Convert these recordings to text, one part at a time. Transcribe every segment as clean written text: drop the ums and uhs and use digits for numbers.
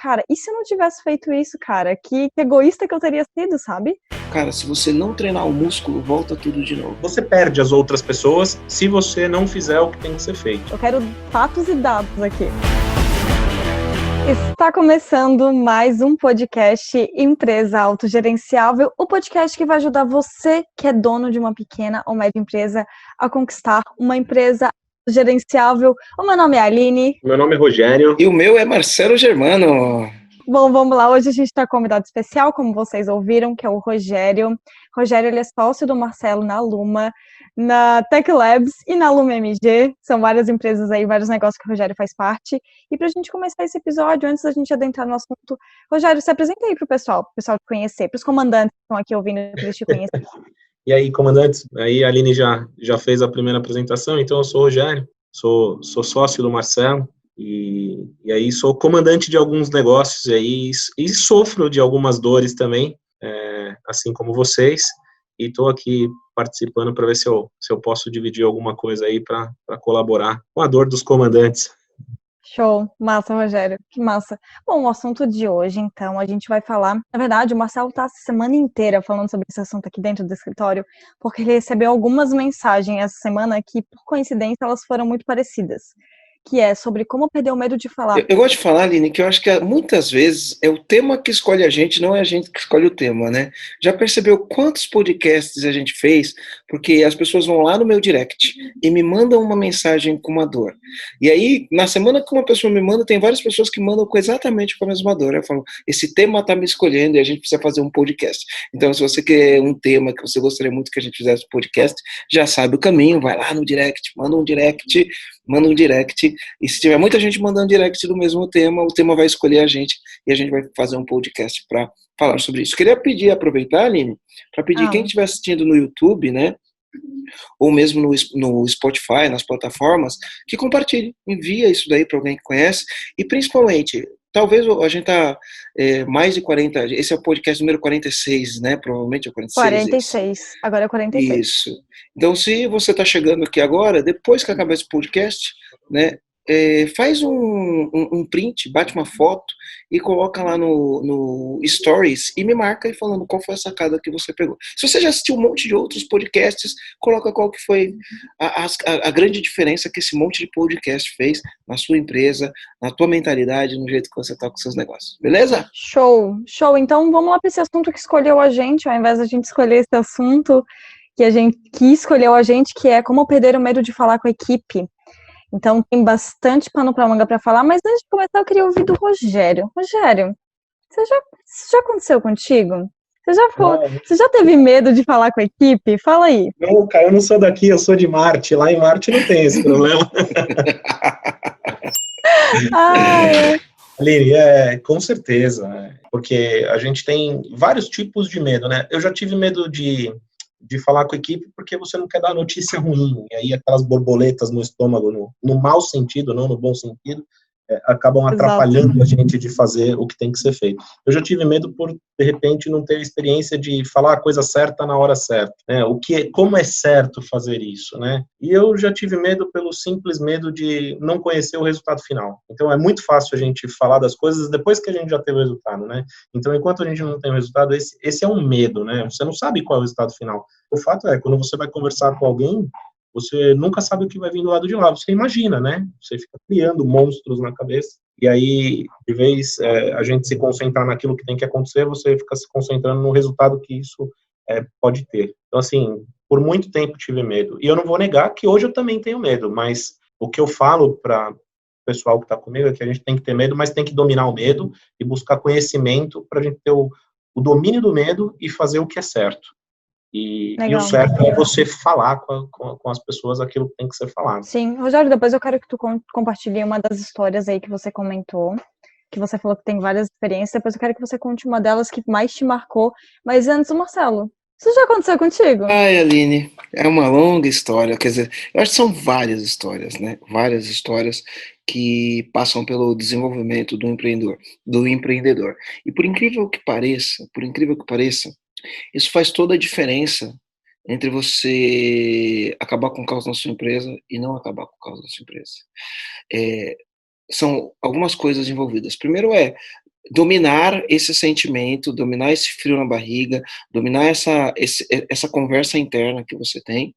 cara, e se eu não tivesse feito isso, cara? Que egoísta que eu teria sido, sabe? Cara, se você não treinar o músculo, volta tudo de novo. Você perde as outras pessoas se você não fizer o que tem que ser feito. Eu quero fatos e dados aqui. Está começando mais um podcast Empresa Autogerenciável, o podcast que vai ajudar você que é dono de uma pequena ou média empresa a conquistar uma empresa autogerenciável. O meu nome é Aline. Meu nome é Rogério. E o meu é Marcelo Germano. Bom, vamos lá. Hoje a gente está com um convidado especial, como vocês ouviram, que é o Rogério. Rogério, ele é sócio do Marcelo na Luma, na Tech Labs e na Luma MG. São várias empresas aí, vários negócios que o Rogério faz parte. E para a gente começar esse episódio, antes da gente adentrar no assunto, Rogério, se apresenta aí para o pessoal te conhecer, para os comandantes que estão aqui ouvindo, para eles te conhecerem. E aí, comandantes? Aí a Aline já fez a primeira apresentação, então eu sou o Rogério, sou sócio do Marcelo. E aí sou comandante de alguns negócios aí, e sofro de algumas dores também, assim como vocês, e estou aqui participando para ver se eu posso dividir alguma coisa aí para colaborar com a dor dos comandantes. Show, massa, Rogério, que massa. Bom, o assunto de hoje, então, a gente vai falar, na verdade, o Marcelo está a semana inteira falando sobre esse assunto aqui dentro do escritório, porque ele recebeu algumas mensagens essa semana que, por coincidência, elas foram muito parecidas, que é sobre como perder o medo de falar. Eu gosto de falar, Aline, que eu acho que muitas vezes é o tema que escolhe a gente, não é a gente que escolhe o tema, né? Já percebeu quantos podcasts a gente fez? Porque as pessoas vão lá no meu direct e me mandam uma mensagem com uma dor. E aí, na semana que uma pessoa me manda, tem várias pessoas que mandam exatamente com a mesma dor. Eu falo, esse tema está me escolhendo e a gente precisa fazer um podcast. Então, se você quer um tema que você gostaria muito que a gente fizesse um podcast, já sabe o caminho, vai lá no direct, manda um direct, e se tiver muita gente mandando direct do mesmo tema, o tema vai escolher a gente e a gente vai fazer um podcast para falar sobre isso. Queria aproveitar, Aline, para pedir quem estiver assistindo no YouTube, né, ou mesmo no Spotify, nas plataformas, que compartilhe, envia isso daí para alguém que conhece, e principalmente, talvez a gente tá mais de 40, esse é o podcast número 46, né, provavelmente é o 46, agora é 46. Isso. Então, se você está chegando aqui agora, depois que acabar esse podcast, né, faz um print, bate uma foto e coloca lá no Stories e me marca e falando qual foi a sacada que você pegou. Se você já assistiu um monte de outros podcasts, coloca qual que foi a grande diferença que esse monte de podcast fez na sua empresa, na tua mentalidade, no jeito que você está com seus negócios. Beleza? Show. Então vamos lá para esse assunto que escolheu a gente, ao invés da gente escolher esse assunto que escolheu a gente, que é como perder o medo de falar com a equipe. Então tem bastante pano para manga para falar, mas antes de começar eu queria ouvir do Rogério. Rogério, isso já aconteceu contigo? Você já teve medo de falar com a equipe? Fala aí. Não, cara, eu não sou daqui, eu sou de Marte. Lá em Marte não tem esse problema. Aline, com certeza, né? Porque a gente tem vários tipos de medo, né? Eu já tive medo de falar com a equipe porque você não quer dar notícia ruim, e aí aquelas borboletas no estômago, no mau sentido, não no bom sentido, acabam atrapalhando a gente de fazer o que tem que ser feito. Eu já tive medo por, de repente, não ter a experiência de falar a coisa certa na hora certa, né? Como é certo fazer isso, né? E eu já tive medo pelo simples medo de não conhecer o resultado final. Então, é muito fácil a gente falar das coisas depois que a gente já teve o resultado, né? Então, enquanto a gente não tem o resultado, esse é um medo, né? Você não sabe qual é o resultado final. O fato é, quando você vai conversar com alguém, você nunca sabe o que vai vir do lado de lá, você imagina, né? Você fica criando monstros na cabeça, e aí, de vez a gente se concentrar naquilo que tem que acontecer, você fica se concentrando no resultado que isso pode ter. Então, assim, por muito tempo tive medo, e eu não vou negar que hoje eu também tenho medo, mas o que eu falo para o pessoal que está comigo é que a gente tem que ter medo, mas tem que dominar o medo e buscar conhecimento para a gente ter o domínio do medo e fazer o que é certo. E o certo é você falar com as pessoas aquilo que tem que ser falado. Sim, Rogério, depois eu quero que tu compartilhe uma das histórias aí que você comentou, que você falou que tem várias experiências, depois eu quero que você conte uma delas que mais te marcou, mas antes, Marcelo, isso já aconteceu contigo? Ai, Aline, é uma longa história, quer dizer, eu acho que são várias histórias, né? Várias histórias que passam pelo desenvolvimento do empreendedor. E por incrível que pareça, isso faz toda a diferença entre você acabar com o caos na sua empresa e não acabar com o caos na sua empresa. São algumas coisas envolvidas. Primeiro dominar esse sentimento, dominar esse frio na barriga, dominar essa conversa interna que você tem,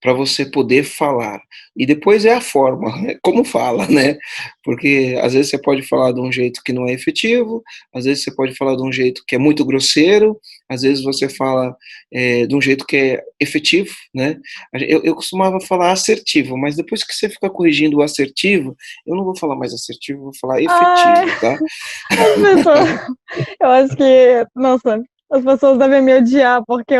para você poder falar. E depois é a forma, como fala, né? Porque às vezes você pode falar de um jeito que não é efetivo, às vezes você pode falar de um jeito que é muito grosseiro, às vezes você fala de um jeito que é efetivo, né? Eu costumava falar assertivo, mas depois que você fica corrigindo o assertivo, eu não vou falar mais assertivo, vou falar Ai, efetivo, tá? as pessoas, eu acho que, nossa, as pessoas devem me odiar, porque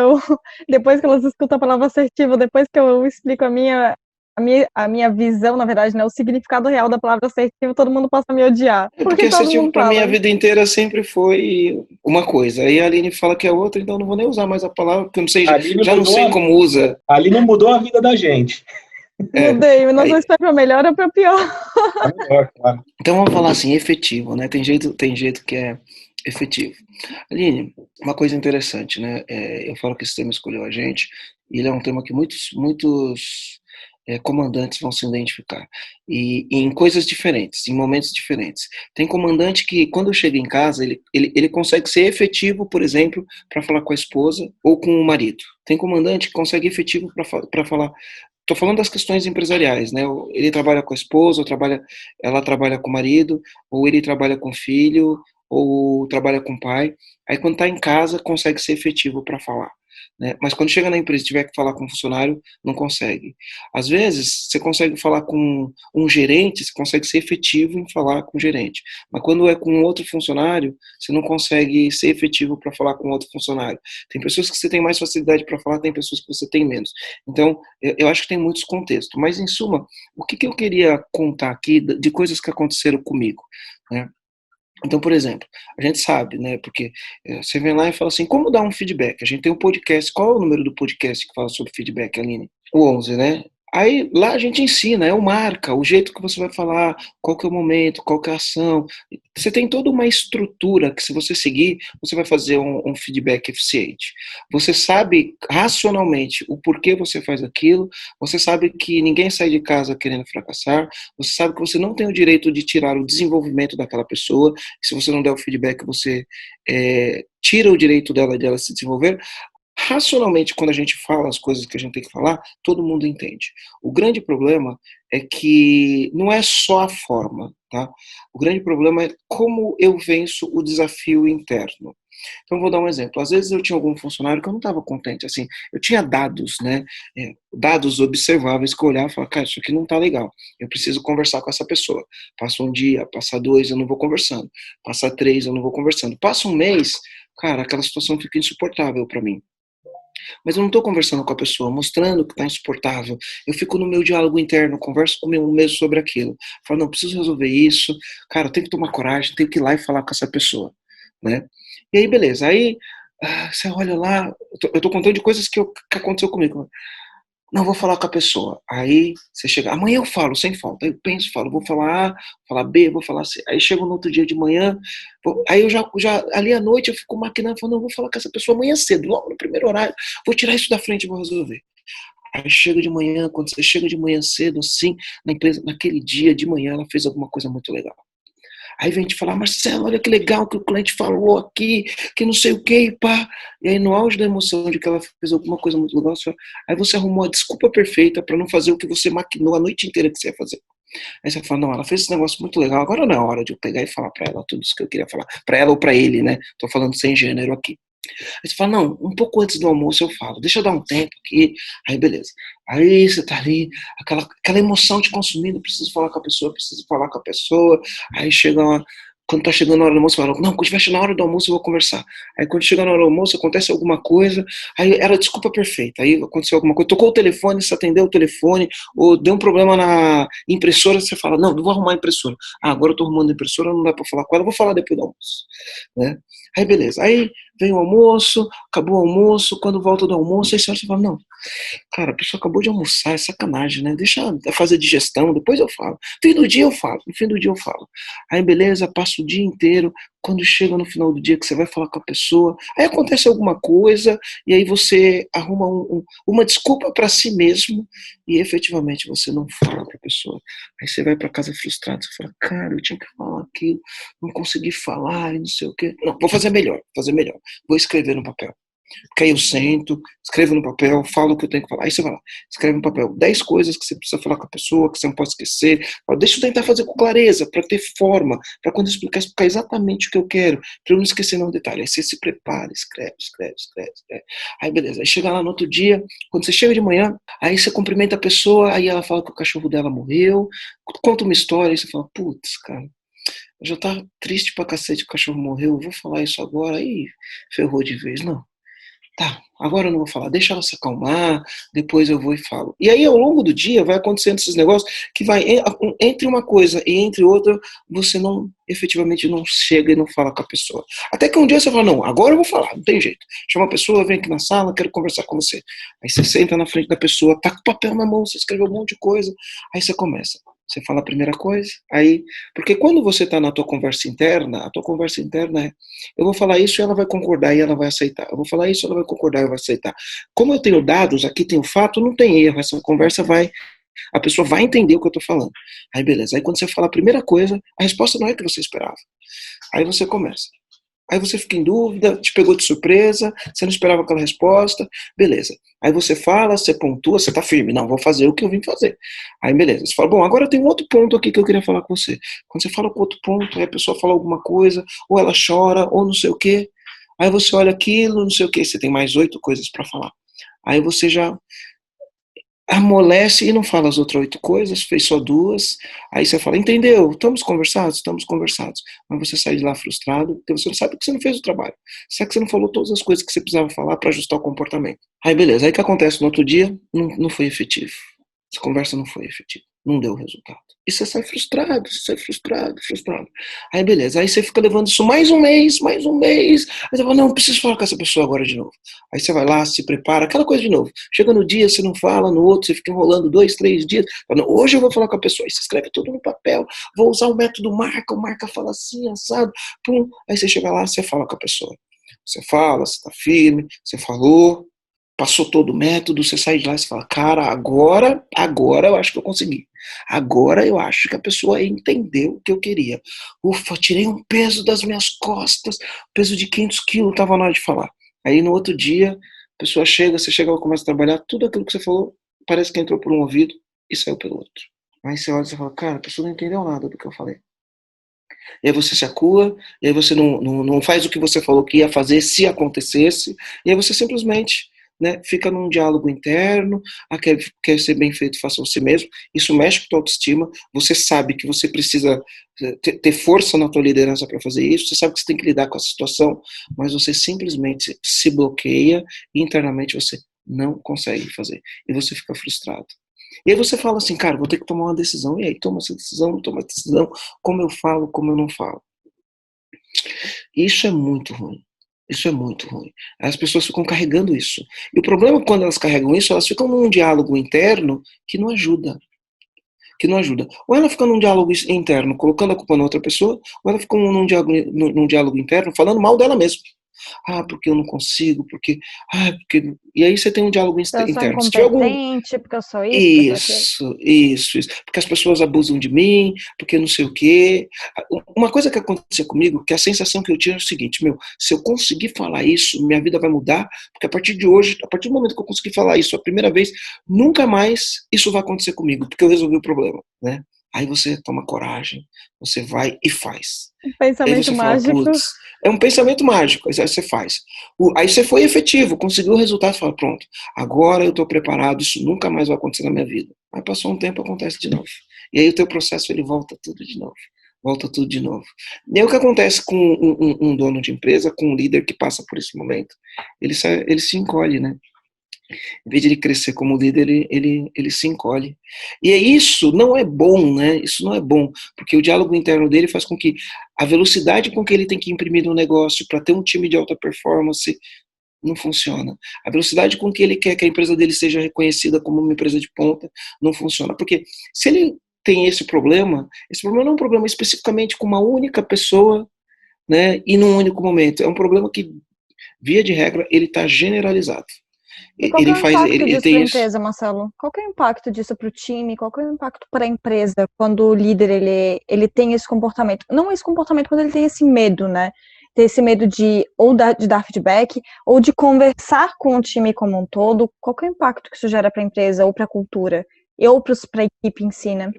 depois que elas escutam a palavra assertivo, depois que eu explico a minha visão, na verdade, né, o significado real da palavra assertivo, todo mundo passa a me odiar, É porque porque todo assertivo mundo para mim a fala. vida inteira sempre foi uma coisa. Aí a Aline fala que é outra, então eu não vou nem usar mais a palavra, porque eu não sei, Ali não já não mudou sei como usa. ali não mudou a vida da gente. É, Mudei, mas não sei aí, se foi para melhor ou para pior. Tá melhor, claro. então vamos falar assim, efetivo, né? Tem jeito que é efetivo. Aline, uma coisa interessante, né? Eu falo que esse tema escolheu a gente, e ele é um tema que muitos comandantes vão se identificar. E em coisas diferentes, em momentos diferentes. Tem comandante que, quando chega em casa, ele consegue ser efetivo, por exemplo, para falar com a esposa ou com o marido. Tem comandante que consegue efetivo para falar. Estou falando das questões empresariais, né? Ele trabalha com a esposa, ela trabalha com o marido, ou ele trabalha com o filho, ou trabalha com o pai. Aí, quando está em casa, consegue ser efetivo para falar, né? Mas quando chega na empresa e tiver que falar com um funcionário, não consegue. Às vezes, você consegue falar com um gerente, você consegue ser efetivo em falar com o gerente. Mas quando é com outro funcionário, você não consegue ser efetivo para falar com outro funcionário. Tem pessoas que você tem mais facilidade para falar, tem pessoas que você tem menos. Então, eu acho que tem muitos contextos. Mas, em suma, o que eu queria contar aqui de coisas que aconteceram comigo, né? Então, por exemplo, a gente sabe, né? Porque você vem lá e fala assim, como dar um feedback? A gente tem um podcast. Qual é o número do podcast que fala sobre feedback, Aline? O 11, né? Aí lá a gente ensina, é o marca, o jeito que você vai falar, qual que é o momento, qual que é a ação. Você tem toda uma estrutura que, se você seguir, você vai fazer um feedback eficiente. Você sabe racionalmente o porquê você faz aquilo, você sabe que ninguém sai de casa querendo fracassar, você sabe que você não tem o direito de tirar o desenvolvimento daquela pessoa, se você não der o feedback, você tira o direito dela se desenvolver. Racionalmente, quando a gente fala as coisas que a gente tem que falar, todo mundo entende. O grande problema é que não é só a forma, tá? O grande problema é como eu venço o desafio interno. Então, vou dar um exemplo. Às vezes eu tinha algum funcionário que eu não estava contente, assim, eu tinha dados, né, dados observáveis que eu olhava e falava, cara, isso aqui não está legal, eu preciso conversar com essa pessoa. Passa um dia, passa 2, eu não vou conversando. Passa 3, eu não vou conversando. Passa um mês, cara, aquela situação fica insuportável para mim. Mas eu não estou conversando com a pessoa, mostrando que está insuportável. Eu fico no meu diálogo interno, converso comigo mesmo sobre aquilo. Falo, não, preciso resolver isso. Cara, eu tenho que tomar coragem, tenho que ir lá e falar com essa pessoa, né? E aí, beleza. Aí, você olha lá, eu tô contando de coisas que aconteceu comigo. Não, vou falar com a pessoa. Aí você chega, amanhã eu falo, sem falta. Aí eu penso, falo, vou falar A, vou falar B, vou falar C. Aí chego no outro dia de manhã, aí eu já ali à noite eu fico maquinando, falando, não, vou falar com essa pessoa amanhã cedo, logo no primeiro horário, vou tirar isso da frente e vou resolver. Aí chega de manhã, quando você chega de manhã cedo, assim, na empresa, naquele dia de manhã, ela fez alguma coisa muito legal. Aí vem te falar, Marcelo, olha que legal que o cliente falou aqui, que não sei o que, pá. E aí, no auge da emoção de que ela fez alguma coisa muito legal, aí você arrumou a desculpa perfeita para não fazer o que você maquinou a noite inteira que você ia fazer. Aí você fala, não, ela fez esse negócio muito legal, agora não é hora de eu pegar e falar para ela tudo isso que eu queria falar. Para ela ou para ele, né? Tô falando sem gênero aqui. Aí você fala, não, um pouco antes do almoço eu falo, deixa eu dar um tempo aqui. Aí beleza. Aí você tá ali, aquela emoção te consumindo, preciso falar com a pessoa, preciso falar com a pessoa. Aí chega uma, quando tá chegando a hora do almoço, fala, não, quando estiver na hora do almoço eu vou conversar. Aí quando chega na hora do almoço, acontece alguma coisa, aí era a desculpa perfeita. Aí aconteceu alguma coisa, tocou o telefone, você atendeu o telefone, ou deu um problema na impressora, você fala, não vou arrumar a impressora. Ah, agora eu tô arrumando a impressora, não dá pra falar com ela, vou falar depois do almoço, né? Aí beleza, aí vem o almoço, acabou o almoço, quando volta do almoço, aí você fala, não, cara, a pessoa acabou de almoçar, é sacanagem, né? Deixa eu fazer digestão, depois eu falo. Fim do dia eu falo, no fim do dia eu falo. Aí beleza, passa o dia inteiro, quando chega no final do dia que você vai falar com a pessoa, aí acontece alguma coisa, e aí você arruma uma desculpa para si mesmo, e efetivamente você não fala para a pessoa. Aí você vai para casa frustrado, você fala, cara, eu tinha que falar aquilo, não consegui falar, e não sei o quê. Não, vou fazer melhor, vou escrever no papel. Porque aí eu sento, escrevo no papel, falo o que eu tenho que falar. Aí você vai lá, escreve no papel 10 coisas que você precisa falar com a pessoa, que você não pode esquecer. Fala, deixa eu tentar fazer com clareza, para ter forma, para quando eu explicar exatamente o que eu quero, para eu não esquecer nenhum detalhe. Aí você se prepara, escreve. Aí beleza, aí chega lá no outro dia, quando você chega de manhã, aí você cumprimenta a pessoa, aí ela fala que o cachorro dela morreu, conta uma história, aí você fala, putz, cara, eu já tava triste pra cacete que o cachorro morreu, eu vou falar isso agora, aí ferrou de vez, não. Tá, agora eu não vou falar, deixa ela se acalmar, depois eu vou e falo. E aí, ao longo do dia, vai acontecendo esses negócios que vai, entre uma coisa e entre outra, você não, efetivamente, não chega e não fala com a pessoa. Até que um dia você fala, não, agora eu vou falar, não tem jeito. Chama a pessoa, vem aqui na sala, quero conversar com você. Aí você senta na frente da pessoa, tá com o papel na mão, você escreveu um monte de coisa, aí você começa. Você fala a primeira coisa, aí... Porque quando você está na tua conversa interna, a tua conversa interna é eu vou falar isso e ela vai concordar e ela vai aceitar. Eu vou falar isso e ela vai concordar e ela vai aceitar. Como eu tenho dados, aqui tem o fato, não tem erro. Essa conversa vai, a pessoa vai entender o que eu estou falando. Aí beleza. Aí quando você fala a primeira coisa, a resposta não é a que você esperava. Aí você começa. Aí você fica em dúvida, te pegou de surpresa, você não esperava aquela resposta, beleza. Aí você fala, você pontua, você tá firme, não, vou fazer o que eu vim fazer. Aí beleza, você fala, bom, agora tem um outro ponto aqui que eu queria falar com você. Quando você fala com outro ponto, aí a pessoa fala alguma coisa, ou ela chora, ou não sei o quê, aí você olha aquilo, não sei o quê, você tem mais 8 coisas para falar. Aí você já amolece e não fala as outras 8 coisas, fez só 2, aí você fala, entendeu? Estamos conversados? Estamos conversados. Mas você sai de lá frustrado, porque você não sabe que você não fez o trabalho. Você sabe que você não falou todas as coisas que você precisava falar para ajustar o comportamento. Aí beleza, aí o que acontece no outro dia? Não foi efetivo. Essa conversa não foi efetiva, não deu resultado. E você sai frustrado. Aí beleza, aí você fica levando isso mais um mês. Aí você fala, não, preciso falar com essa pessoa agora de novo. Aí você vai lá, se prepara, aquela coisa de novo. Chega no dia, você não fala, no outro você fica enrolando 2, 3 dias. Fala, hoje eu vou falar com a pessoa. Aí você escreve tudo no papel, vou usar o método marca, o marca fala assim, assado, pum. Aí você chega lá, você fala com a pessoa. Você fala, você tá firme, você falou, passou todo o método, você sai de lá e fala, cara, agora eu acho que eu consegui. Agora eu acho que a pessoa entendeu o que eu queria. Ufa, tirei um peso das minhas costas, peso de 500 quilos, estava na hora de falar. Aí no outro dia, a pessoa chega, você chega, ela começa a trabalhar, tudo aquilo que você falou, parece que entrou por um ouvido e saiu pelo outro. Aí você olha e fala, cara, a pessoa não entendeu nada do que eu falei. E aí você se acua, e aí você não faz o que você falou que ia fazer se acontecesse, e aí você simplesmente, né, fica num diálogo interno, quer ser bem feito, faça você mesmo, isso mexe com a tua autoestima, você sabe que você precisa ter força na tua liderança para fazer isso, você sabe que você tem que lidar com a situação, mas você simplesmente se bloqueia e internamente você não consegue fazer, e você fica frustrado. E aí você fala assim, cara, vou ter que tomar uma decisão. E aí, toma essa decisão, como eu falo, como eu não falo. Isso é muito ruim. Isso é muito ruim. As pessoas ficam carregando isso. E o problema é quando elas carregam isso, elas ficam num diálogo interno que não ajuda. Ou ela fica num diálogo interno, colocando a culpa na outra pessoa, ou ela fica num diálogo interno, falando mal dela mesma. Ah, porque eu não consigo, porque... Ah, porque... E aí você tem um diálogo Eu sou interno. Se tiver algum... incompetente, porque eu sou isso, porque eu sou aquilo. Isso. Porque as pessoas abusam de mim, porque não sei o quê. Uma coisa que aconteceu comigo, que a sensação que eu tinha é o seguinte, se eu conseguir falar isso, minha vida vai mudar, porque a partir de hoje, a partir do momento que eu conseguir falar isso a primeira vez, nunca mais isso vai acontecer comigo, porque eu resolvi o problema, né? Aí você toma coragem, você vai e faz. Um Aí pensamento você fala, mágico. putz, é um pensamento mágico, aí você faz. Aí você foi efetivo, conseguiu o resultado, fala, pronto, agora eu estou preparado, isso nunca mais vai acontecer na minha vida. Aí passou um tempo, acontece de novo. E aí o teu processo, ele volta tudo de novo. E aí o que acontece com um dono de empresa, com um líder que passa por esse momento? Ele se encolhe, né? Em vez de ele crescer como líder, ele se encolhe. E isso não é bom, né? Isso não é bom, porque o diálogo interno dele faz com que a velocidade com que ele tem que imprimir no negócio para ter um time de alta performance não funciona. A velocidade com que ele quer que a empresa dele seja reconhecida como uma empresa de ponta não funciona. Porque se ele tem esse problema não é um problema especificamente com uma única pessoa, né, e num único momento. É um problema que, via de regra, ele está generalizado. E qual que é o impacto disso para a tem empresa, Marcelo? Qual que é o impacto disso para o time? Qual que é o impacto para a empresa quando o líder ele tem esse comportamento? Não esse comportamento, quando ele tem esse medo, né? Ter esse medo de de dar feedback ou de conversar com o time como um todo. Qual que é o impacto que isso gera para a empresa ou para a cultura? Ou para a equipe em si, né?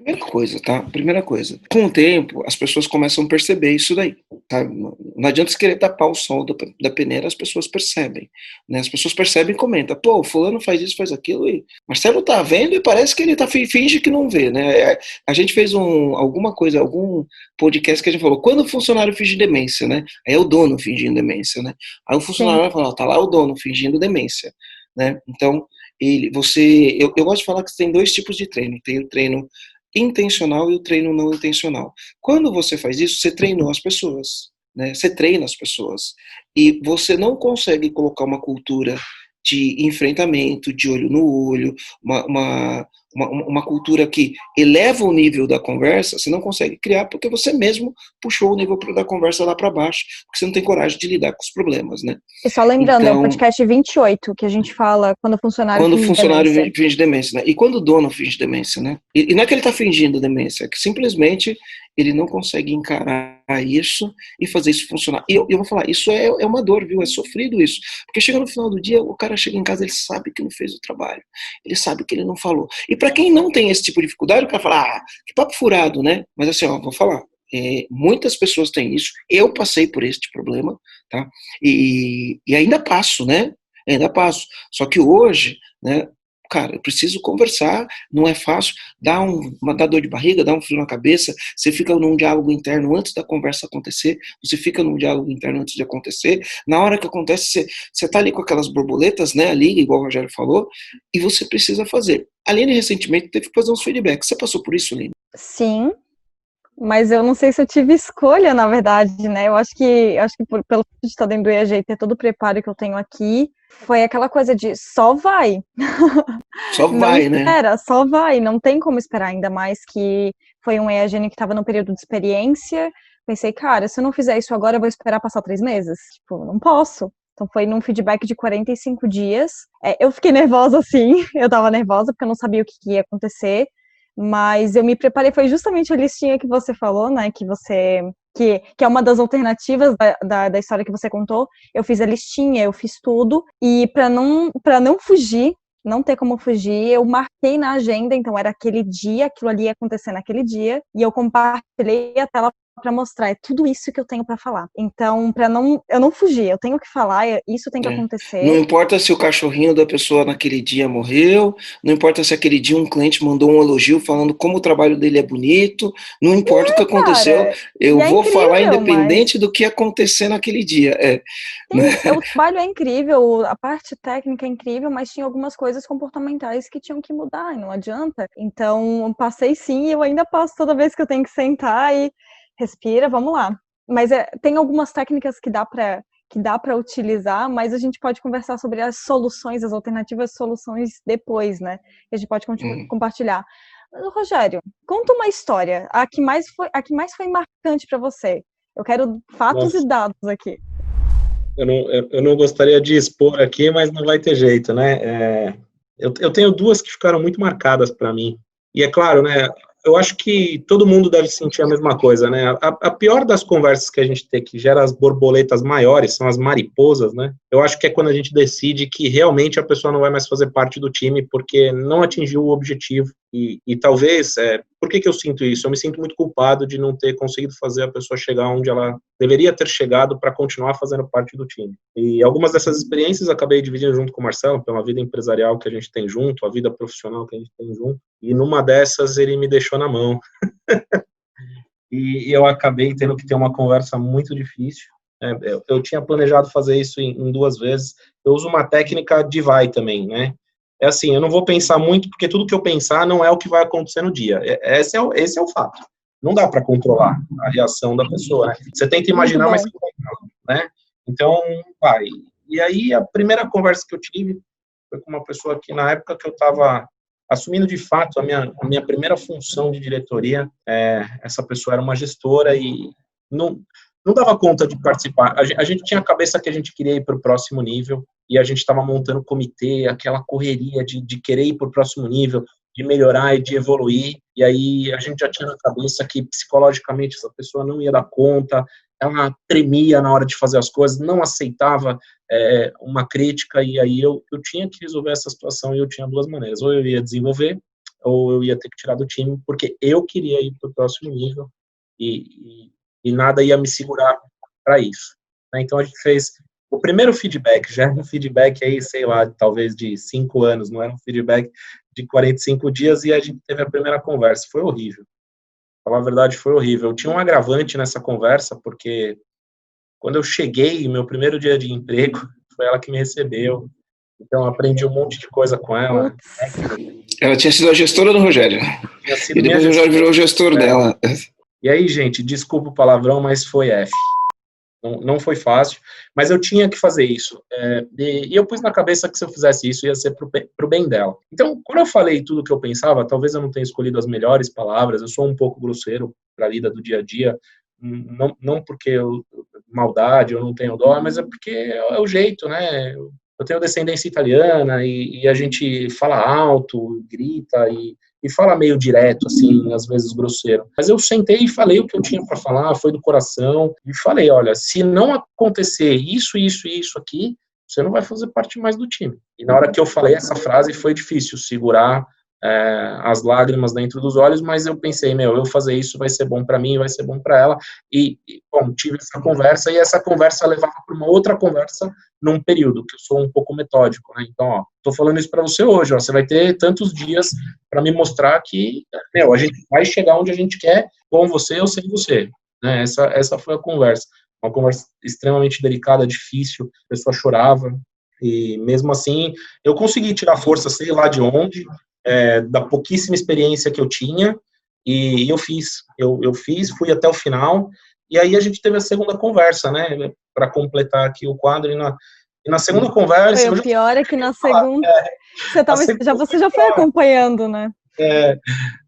Primeira coisa. Com o tempo, as pessoas começam a perceber isso daí. Tá? Não adianta você querer tapar o sol da peneira, as pessoas percebem. Né? As pessoas percebem e comentam, pô, fulano faz isso, faz aquilo, e Marcelo tá vendo e parece que ele finge que não vê. Né? A gente fez algum podcast que a gente falou, quando o funcionário finge demência, né? Aí é o dono fingindo demência, né? Aí o funcionário vai falar, tá lá o dono fingindo demência. Né? Então, eu gosto de falar que tem dois tipos de treino. Tem o treino intencional e o treino não intencional. Quando você faz isso, você treinou as pessoas, né? Você treina as pessoas. E você não consegue colocar uma cultura de enfrentamento, de olho no olho, uma cultura que eleva o nível da conversa, você não consegue criar porque você mesmo puxou o nível da conversa lá para baixo, porque você não tem coragem de lidar com os problemas, né? E só lembrando, é o podcast 28 que a gente fala quando o funcionário finge demência, né? E quando o dono finge demência, né? E não é que ele está fingindo demência, é que simplesmente ele não consegue encarar isso e fazer isso funcionar. E eu vou falar, isso é uma dor, viu? É sofrido isso. Porque chega no final do dia, o cara chega em casa, ele sabe que não fez o trabalho. Ele sabe que ele não falou. E para quem não tem esse tipo de dificuldade, o cara fala, que papo furado, né? Mas assim, vou falar. Muitas pessoas têm isso. Eu passei por este problema, tá? E ainda passo, né? Ainda passo. Só que hoje, né? Cara, eu preciso conversar, não é fácil, dá dor de barriga, dá um frio na cabeça, você fica num diálogo interno antes da conversa acontecer, você fica num diálogo interno antes de acontecer, na hora que acontece, você tá ali com aquelas borboletas, né, ali, igual o Rogério falou, e você precisa fazer. A Aline recentemente teve que fazer uns feedbacks, você passou por isso, Aline? Sim, mas eu não sei se eu tive escolha, na verdade, né? Eu acho que pelo fato de estar dentro do EAG e ter todo o preparo que eu tenho aqui, foi aquela coisa de só vai. Só vai, né? Só vai, não tem como esperar, ainda mais que foi um EAG que estava no período de experiência. Pensei, cara, se eu não fizer isso agora, eu vou esperar passar 3 meses? Tipo, não posso. Então foi num feedback de 45 dias. Eu fiquei nervosa, sim, eu tava nervosa porque eu não sabia o que ia acontecer. Mas eu me preparei, foi justamente a listinha que você falou, né, que é uma das alternativas da história que você contou. Eu fiz a listinha, eu fiz tudo, e para não fugir, não ter como fugir, eu marquei na agenda, então era aquele dia, aquilo ali ia acontecer naquele dia, e eu compartilhei a tela para mostrar, é tudo isso que eu tenho para falar. Então, eu não fugir, eu tenho que falar, isso tem que acontecer. Não importa se o cachorrinho da pessoa naquele dia morreu, não importa se aquele dia um cliente mandou um elogio falando como o trabalho dele é bonito, não importa o que aconteceu, cara, eu vou incrível, falar independente do que acontecer naquele dia. Sim, o trabalho é incrível, a parte técnica é incrível, mas tinha algumas coisas comportamentais que tinham que mudar, e não adianta. Então, passei sim, e eu ainda passo toda vez que eu tenho que sentar e respira, vamos lá. Mas tem algumas técnicas que dá para utilizar, mas a gente pode conversar sobre as soluções, as alternativas soluções depois, né? Que a gente pode compartilhar. Rogério, conta uma história, a que mais foi marcante para você. Eu quero fatos e dados aqui. Eu não gostaria de expor aqui, mas não vai ter jeito, né? Eu tenho duas que ficaram muito marcadas para mim. E é claro, né? Eu acho que todo mundo deve sentir a mesma coisa, né? A pior das conversas que a gente tem, que gera as borboletas maiores, são as mariposas, né? Eu acho que é quando a gente decide que realmente a pessoa não vai mais fazer parte do time porque não atingiu o objetivo. E talvez, por que eu sinto isso? Eu me sinto muito culpado de não ter conseguido fazer a pessoa chegar onde ela deveria ter chegado para continuar fazendo parte do time. E algumas dessas experiências eu acabei dividindo junto com o Marcelo, pela vida empresarial que a gente tem junto, a vida profissional que a gente tem junto, e numa dessas ele me deixou na mão. E eu acabei tendo que ter uma conversa muito difícil. Eu tinha planejado fazer isso em 2 vezes. Eu uso uma técnica DIVAI também, né? é assim, eu não vou pensar muito, porque tudo que eu pensar não é o que vai acontecer no dia. Esse é o fato. Não dá para controlar a reação da pessoa, né? Você tenta imaginar, mas você não controla, né? Então, vai. E aí, a primeira conversa que eu tive foi com uma pessoa que, na época que eu estava assumindo de fato a minha primeira função de diretoria, essa pessoa era uma gestora e não dava conta de participar. A gente tinha a cabeça que a gente queria ir para o próximo nível e a gente estava montando comitê, aquela correria de querer ir para o próximo nível, de melhorar e de evoluir, e aí a gente já tinha na cabeça que psicologicamente essa pessoa não ia dar conta, ela tremia na hora de fazer as coisas, não aceitava uma crítica, e aí eu tinha que resolver essa situação, e eu tinha duas maneiras, ou eu ia desenvolver, ou eu ia ter que tirar do time, porque eu queria ir para o próximo nível, e nada ia me segurar para isso. Né? Então a gente fez o primeiro feedback, já era um feedback aí, sei lá, talvez de 5 anos, não era um feedback de 45 dias, e a gente teve a primeira conversa, foi horrível. Pra falar a verdade, foi horrível. Tinha um agravante nessa conversa, porque quando eu cheguei, meu primeiro dia de emprego, foi ela que me recebeu. Então, eu aprendi um monte de coisa com ela. Ela tinha sido a gestora do Rogério. E depois o Rogério virou o gestor dela. E aí, gente, desculpa o palavrão, mas foi F. Não foi fácil, mas eu tinha que fazer isso. E eu pus na cabeça que se eu fizesse isso, ia ser pro bem dela. Então, quando eu falei tudo o que eu pensava, talvez eu não tenha escolhido as melhores palavras, eu sou um pouco grosseiro para a lida do dia a dia, não porque maldade, eu não tenho dó, mas é porque é o jeito, né? Eu tenho descendência italiana e a gente fala alto, grita e fala meio direto, assim, às vezes grosseiro. Mas eu sentei e falei o que eu tinha para falar, foi do coração, e falei, olha, se não acontecer isso, isso e isso aqui, você não vai fazer parte mais do time. E na hora que eu falei essa frase, foi difícil segurar as lágrimas dentro dos olhos, mas eu pensei, eu fazer isso vai ser bom para mim, vai ser bom para ela, bom, tive essa conversa, e essa conversa levava para uma outra conversa num período, que eu sou um pouco metódico, né, então, tô falando isso para você hoje, você vai ter tantos dias para me mostrar que, a gente vai chegar onde a gente quer, com você ou sem você, né, essa foi a conversa, uma conversa extremamente delicada, difícil, a pessoa chorava, e mesmo assim, eu consegui tirar força, sei lá de onde, da pouquíssima experiência que eu tinha, e eu fiz, fui até o final, e aí a gente teve a segunda conversa, né, para completar aqui o quadro, e na segunda conversa... O pior é que na segunda, você já foi acompanhando, né?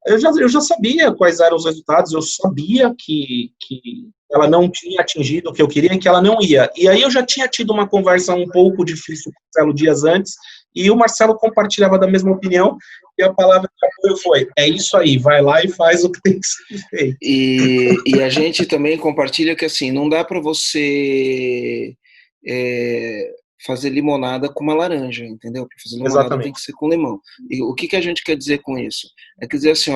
Eu já sabia quais eram os resultados, eu sabia que ela não tinha atingido o que eu queria e que ela não ia. E aí eu já tinha tido uma conversa um pouco difícil com o Marcelo dias antes, e o Marcelo compartilhava da mesma opinião, e a palavra de apoio foi, é isso aí, vai lá e faz o que tem que ser feito. E a gente também compartilha que, assim, não dá para você fazer limonada com uma laranja, entendeu? Para fazer limonada Exatamente. Tem que ser com limão. E o que a gente quer dizer com isso? É quer dizer assim,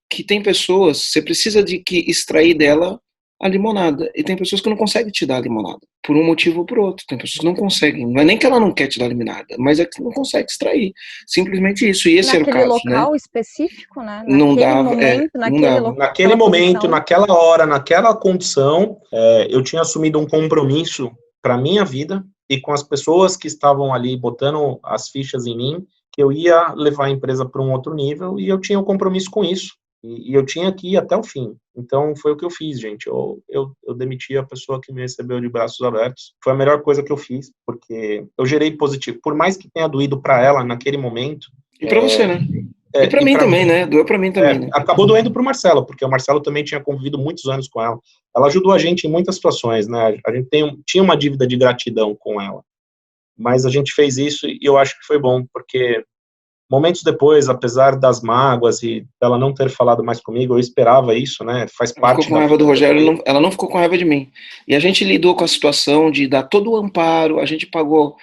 que tem pessoas, você precisa de que extrair dela a limonada, e tem pessoas que não conseguem te dar a limonada, por um motivo ou por outro. Tem pessoas que não conseguem, não é nem que ela não quer te dar a limonada, mas é que não consegue extrair, simplesmente isso, e esse era o caso, naquele local específico, né? Não dava, momento, naquele momento, naquela hora, naquela condição, eu tinha assumido um compromisso para minha vida, e com as pessoas que estavam ali botando as fichas em mim, que eu ia levar a empresa para um outro nível, e eu tinha um compromisso com isso. E eu tinha que ir até o fim. Então, foi o que eu fiz, gente. Eu demiti a pessoa que me recebeu de braços abertos. Foi a melhor coisa que eu fiz, porque eu gerei positivo. Por mais que tenha doído para ela naquele momento... E para você, né? E para mim também, né? Doeu para mim também, né? Acabou doendo para o Marcelo, porque o Marcelo também tinha convivido muitos anos com ela. Ela ajudou a gente em muitas situações, né? A gente tinha uma dívida de gratidão com ela. Mas a gente fez isso e eu acho que foi bom, porque... Momentos depois, apesar das mágoas e dela não ter falado mais comigo, eu esperava isso, né? Faz parte. Ela ficou com raiva do Rogério, ela não ficou com raiva de mim. E a gente lidou com a situação de dar todo o amparo, a gente pagou,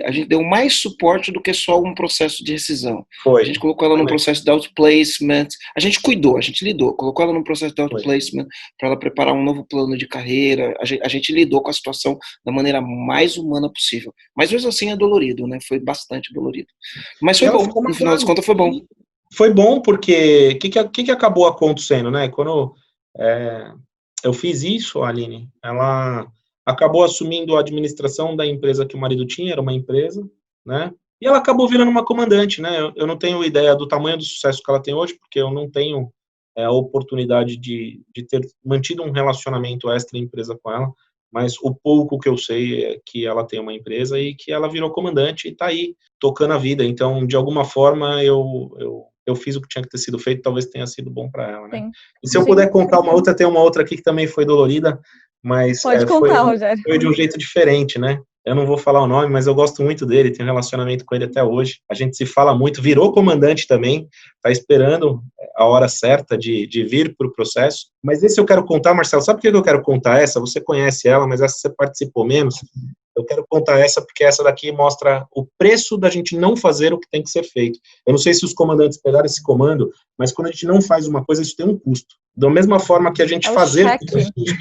a gente deu mais suporte do que só um processo de rescisão. Foi. A gente colocou ela num processo de outplacement, a gente cuidou, a gente lidou, colocou ela num processo de outplacement para ela preparar um novo plano de carreira, a gente lidou com a situação da maneira mais humana possível. Mas mesmo assim é dolorido, né? Foi bastante dolorido. Mas foi bom. No final das contas foi bom. Foi bom porque o que acabou acontecendo, né? Quando eu fiz isso, a Aline, ela acabou assumindo a administração da empresa que o marido tinha, era uma empresa, né? E ela acabou virando uma comandante, né? Eu não tenho ideia do tamanho do sucesso que ela tem hoje, porque eu não tenho a oportunidade de ter mantido um relacionamento extra-empresa com ela, mas o pouco que eu sei é que ela tem uma empresa e que ela virou comandante e está aí, tocando a vida. Então, de alguma forma, eu fiz o que tinha que ter sido feito, talvez tenha sido bom para ela, né? Sim. E se eu puder contar uma outra, tem uma outra aqui que também foi dolorida, mas Pode contar, Rogério. foi de um jeito diferente, né? Eu não vou falar o nome, mas eu gosto muito dele, tenho um relacionamento com ele até hoje. A gente se fala muito, virou comandante também, está esperando a hora certa de vir para o processo. Mas esse eu quero contar, Marcelo, sabe por que eu quero contar essa? Você conhece ela, mas essa você participou menos. Eu quero contar essa porque essa daqui mostra o preço da gente não fazer o que tem que ser feito. Eu não sei se os comandantes pegaram esse comando, mas quando a gente não faz uma coisa, isso tem um custo. Da mesma forma que a gente fazer tem um custo.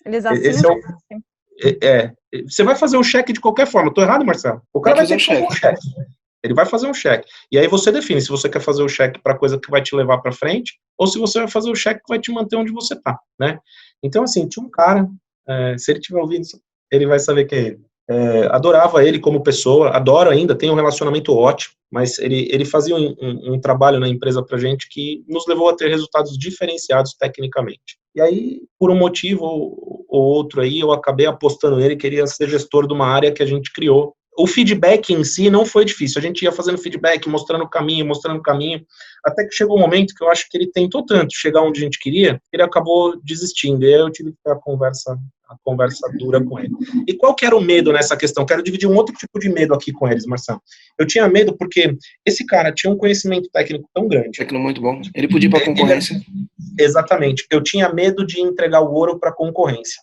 Eles assinam você vai fazer um cheque de qualquer forma. Estou errado, Marcelo? O cara vai ter que fazer um cheque. Ele vai fazer um cheque. E aí você define se você quer fazer o cheque para coisa que vai te levar para frente ou se você vai fazer o cheque que vai te manter onde você está, né? Então, assim, tinha um cara, se ele estiver ouvindo isso, ele vai saber que é ele. Adorava ele como pessoa, adoro ainda, tem um relacionamento ótimo, mas ele fazia um trabalho na empresa pra gente que nos levou a ter resultados diferenciados tecnicamente. E aí, por um motivo ou outro aí, eu acabei apostando nele, queria ser gestor de uma área que a gente criou. O feedback em si não foi difícil, a gente ia fazendo feedback, mostrando o caminho, até que chegou um momento que eu acho que ele tentou tanto chegar onde a gente queria, que ele acabou desistindo, e aí eu tive que ter a conversa dura com ele. E qual que era o medo nessa questão? Quero dividir um outro tipo de medo aqui com eles, Marcelo. Eu tinha medo porque esse cara tinha um conhecimento técnico tão grande. Técnico muito bom. Ele podia ir para a concorrência. Exatamente. Eu tinha medo de entregar o ouro para a concorrência.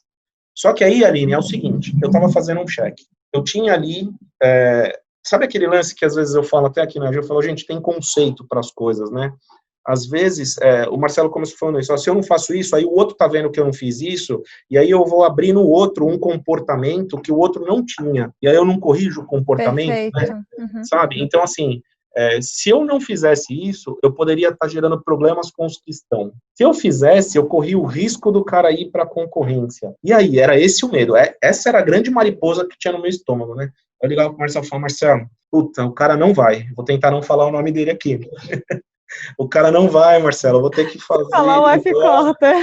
Só que aí, Aline, é o seguinte, eu estava fazendo um cheque. Eu tinha ali, sabe aquele lance que às vezes eu falo até aqui na eu falo, gente, tem conceito para as coisas, né? Às vezes, o Marcelo começou falando isso, se eu não faço isso, aí o outro tá vendo que eu não fiz isso, e aí eu vou abrir no outro um comportamento que o outro não tinha, e aí eu não corrijo o comportamento, né? Uhum. Sabe? Então, assim, se eu não fizesse isso, eu poderia estar gerando problemas com os que estão. Se eu fizesse, eu corria o risco do cara ir para a concorrência. E aí, era esse o medo. Essa era a grande mariposa que tinha no meu estômago, né? Eu ligava pro Marcelo e falava, Marcelo, puta, o cara não vai. Vou tentar não falar o nome dele aqui. O cara não vai, Marcelo, eu vou ter que fazer. Falar o F corta.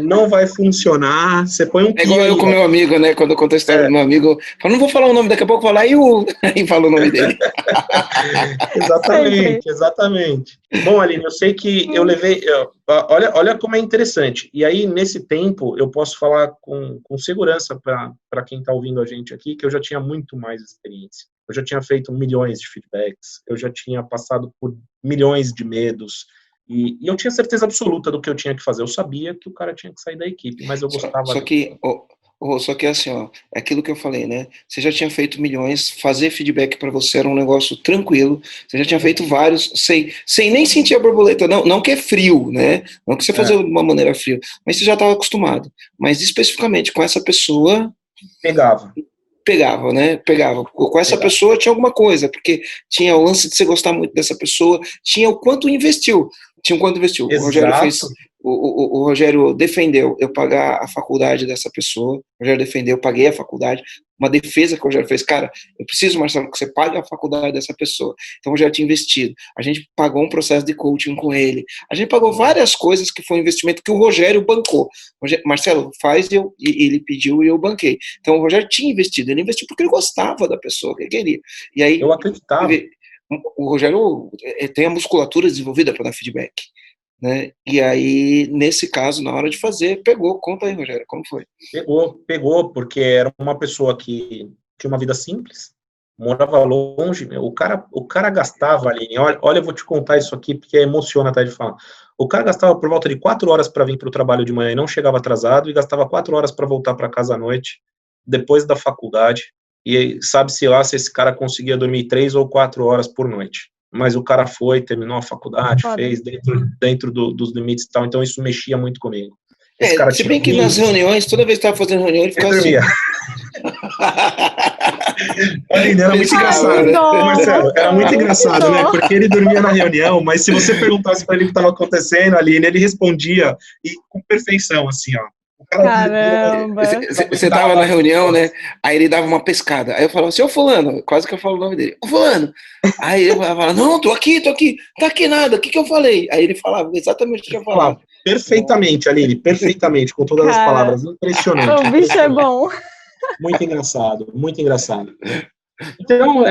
Não vai funcionar, você põe um É igual eu com meu amigo, né? Quando eu conto a história do meu amigo, eu falo, não vou falar o nome, daqui a pouco eu vou falar, e falo o nome dele. Exatamente. Bom, Aline, eu sei que eu levei, olha como é interessante, e aí nesse tempo eu posso falar com segurança para quem está ouvindo a gente aqui, que eu já tinha muito mais experiência. Eu já tinha feito milhões de feedbacks, eu já tinha passado por milhões de medos, e eu tinha certeza absoluta do que eu tinha que fazer. Eu sabia que o cara tinha que sair da equipe, mas eu gostava... Só que assim, ó, é aquilo que eu falei, né? Você já tinha feito milhões, fazer feedback para você era um negócio tranquilo, você já tinha feito vários, sem nem sentir a borboleta, não que é frio, né? Não que você fazer de uma maneira fria, mas você já estava acostumado. Mas especificamente com essa pessoa... Pegava, né? Com essa pessoa tinha alguma coisa, porque tinha o lance de você gostar muito dessa pessoa, tinha o quanto investiu. Exato. O Rogério fez, o Rogério defendeu eu pagar a faculdade dessa pessoa, o Rogério defendeu, eu paguei a faculdade, uma defesa que o Rogério fez, cara, eu preciso, Marcelo, que você pague a faculdade dessa pessoa. Então o Rogério tinha investido, a gente pagou um processo de coaching com ele, a gente pagou várias coisas que foi um investimento que o Rogério bancou. Marcelo, faz, e ele pediu e eu banquei. Então o Rogério tinha investido, ele investiu porque ele gostava da pessoa que ele queria. E aí, eu acreditava. O Rogério tem a musculatura desenvolvida para dar feedback, né? E aí, nesse caso, na hora de fazer, pegou. Conta aí, Rogério, como foi? Pegou, porque era uma pessoa que tinha uma vida simples, morava longe, o cara gastava, Aline, olha, eu vou te contar isso aqui, porque emociona até de falar. O cara gastava por volta de 4 horas para vir para o trabalho de manhã e não chegava atrasado, e gastava 4 horas para voltar para casa à noite, depois da faculdade, e sabe-se lá se esse cara conseguia dormir 3 ou 4 horas por noite. Mas o cara foi, terminou a faculdade, fez dentro dos limites e tal, então isso mexia muito comigo. Se bem que nas reuniões, toda vez que estava fazendo reunião, ele ficava assim. Aline, era muito engraçado. Marcelo, era muito engraçado, né? Porque ele dormia na reunião, mas se você perguntasse para ele o que estava acontecendo, Aline, ele respondia e com perfeição, assim, ó. O Caramba! Você tava na reunião, né? Aí ele dava uma pescada. Aí eu falava assim, ô fulano, quase que eu falo o nome dele. Ô fulano! Aí ele falava, não, tô aqui, tá aqui nada, o que eu falei? Aí ele falava exatamente o que eu falava. Perfeitamente, Aline, perfeitamente, com todas as palavras. Impressionante. O bicho é bom. Muito engraçado, muito engraçado. Então,